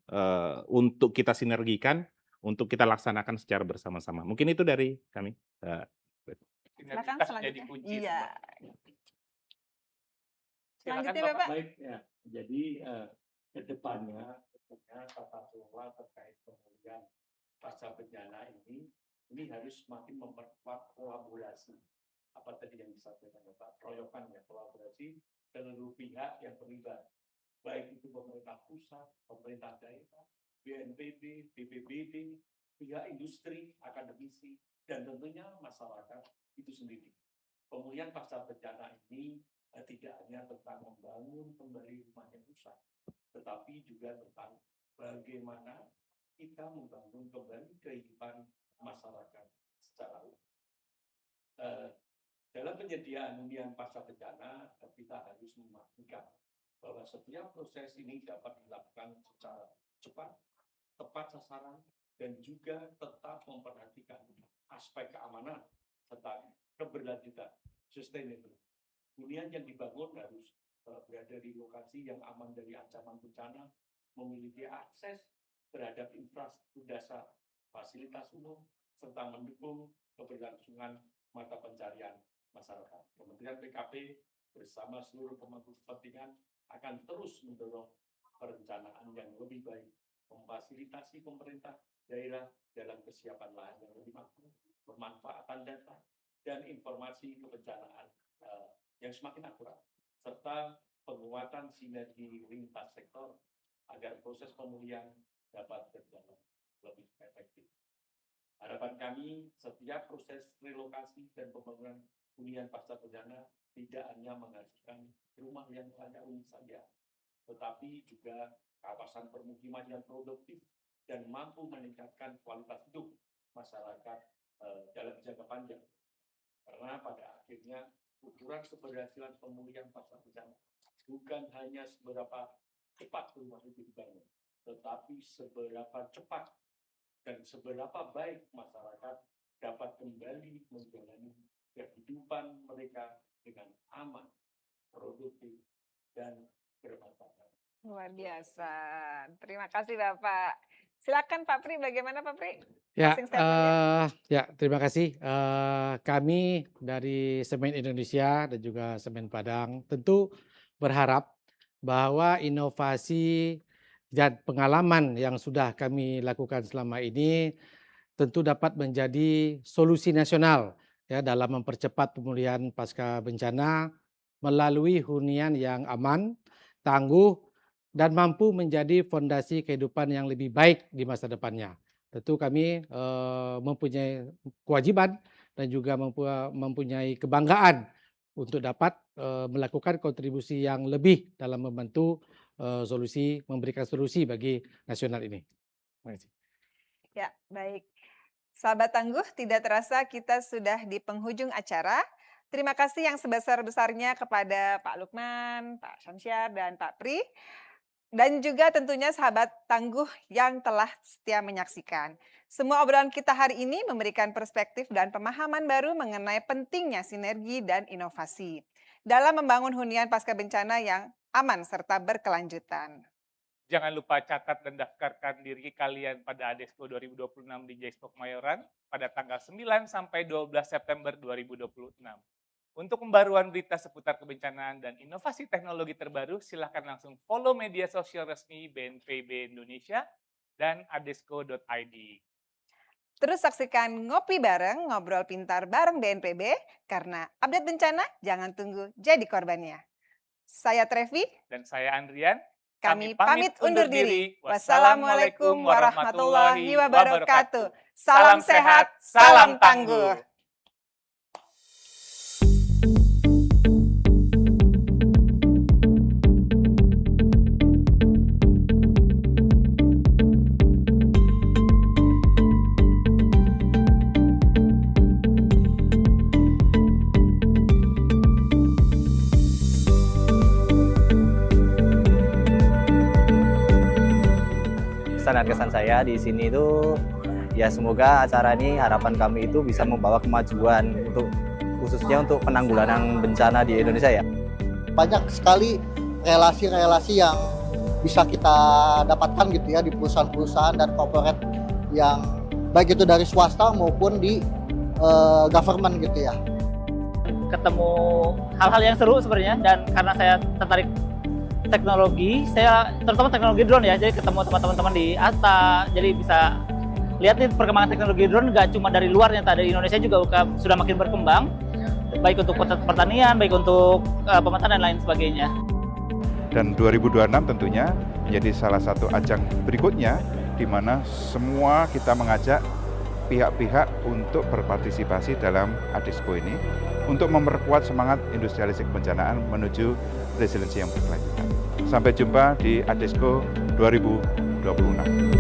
untuk kita sinergikan, untuk kita laksanakan secara bersama-sama. Mungkin itu dari kami. Silakan Sinergitas jadi selanjutnya. kunci. Iya. Silakan Selanjutnya Bapak. Bapak. Baik, ya. Jadi ke depannya tentunya tata kelola terkait pemulihan pasca bencana ini harus semakin memperkuat kolaborasi. Apa tadi yang disampaikan Bapak? Keroyokan ya, kolaborasi seluruh pihak yang terlibat. Baik itu pemerintah pusat, pemerintah daerah, BNPB, BPBD, pihak industri, akademisi, dan tentunya masyarakat itu sendiri. Pemulihan pasca bencana ini tidak hanya tentang membangun kembali rumah yang rusak, tetapi juga tentang bagaimana kita membangun kembali kehidupan masyarakat secara umum. Dalam penyediaan hunian pasca bencana, kita harus memastikan bahwa setiap proses ini dapat dilakukan secara cepat, tepat sasaran, dan juga tetap memperhatikan aspek keamanan serta keberlanjutan, sustainable. Hunian yang dibangun harus berada di lokasi yang aman dari ancaman bencana, memiliki akses terhadap infrastruktur dasar, fasilitas umum, serta mendukung keberlangsungan mata pencarian masyarakat. Kementerian PKP bersama seluruh pemangku kepentingan akan terus mendorong perencanaan yang lebih baik, memfasilitasi pemerintah daerah dalam kesiapan lahan yang lebih mampu, pemanfaatan data, dan informasi kebencanaan yang semakin akurat, serta penguatan sinergi lintas sektor agar proses pemulihan dapat berjalan lebih efektif. Harapan kami, setiap proses relokasi dan pembangunan hunian pasca bencana tidak hanya menghasilkan rumah yang layak huni saja, tetapi juga kawasan permukiman yang produktif dan mampu meningkatkan kualitas hidup masyarakat dalam jangka panjang. Karena pada akhirnya ukuran keberhasilan pemulihan pasca bencana bukan hanya seberapa cepat rumah itu dibangun, tetapi seberapa cepat dan seberapa baik masyarakat dapat kembali menjalani kehidupan mereka dengan aman, produktif, dan bermanfaat. Luar biasa. Terima kasih Bapak. Silakan Pak Pri, bagaimana Pak Pri? Ya, Closing statement-nya. ya terima kasih. Kami dari Semen Indonesia dan juga Semen Padang tentu berharap bahwa inovasi dan pengalaman yang sudah kami lakukan selama ini tentu dapat menjadi solusi nasional ya dalam mempercepat pemulihan pasca bencana melalui hunian yang aman, tangguh, dan mampu menjadi fondasi kehidupan yang lebih baik di masa depannya. Tentu kami mempunyai kewajiban dan juga mempunyai kebanggaan untuk dapat melakukan kontribusi yang lebih dalam membantu memberikan solusi bagi nasional ini. Terima kasih. Ya, baik. Sahabat Tangguh, tidak terasa kita sudah di penghujung acara. Terima kasih yang sebesar-besarnya kepada Pak Lukman, Pak Syamsyar, dan Pak Pri. Dan juga tentunya sahabat Tangguh yang telah setia menyaksikan. Semua obrolan kita hari ini memberikan perspektif dan pemahaman baru mengenai pentingnya sinergi dan inovasi dalam membangun hunian pasca bencana yang aman serta berkelanjutan. Jangan lupa catat dan daftarkan diri kalian pada Adesco 2026 di J-Expo Kemayoran pada tanggal 9 sampai 12 September 2026. Untuk pembaruan berita seputar kebencanaan dan inovasi teknologi terbaru, silakan langsung follow media sosial resmi BNPB Indonesia dan adesco.id. Terus saksikan Ngopi Bareng, Ngobrol Pintar bareng BNPB, karena update bencana jangan tunggu jadi korbannya. Saya Trevi. Dan saya Andrian. Kami pamit undur diri. Wassalamualaikum warahmatullahi wabarakatuh. Salam sehat, salam tangguh. Kesan saya di sini itu ya semoga acara ini harapan kami itu bisa membawa kemajuan khususnya untuk penanggulangan bencana di Indonesia ya. Banyak sekali relasi-relasi yang bisa kita dapatkan gitu ya di perusahaan-perusahaan dan corporate yang baik itu dari swasta maupun di government gitu ya. Ketemu hal-hal yang seru sebenarnya, dan karena saya tertarik teknologi, saya terutama teknologi drone ya, jadi ketemu teman-teman di ASTA, jadi bisa lihat nih perkembangan teknologi drone nggak cuma dari luarnya, dari Indonesia juga sudah makin berkembang, baik untuk pertanian, baik untuk pemetaan dan lain sebagainya. Dan 2026 tentunya menjadi salah satu ajang berikutnya di mana semua kita mengajak pihak-pihak untuk berpartisipasi dalam Adesco ini untuk memperkuat semangat industrialisasi kebencanaan menuju resiliensi yang berkelanjutan. Sampai jumpa di Adesco 2026.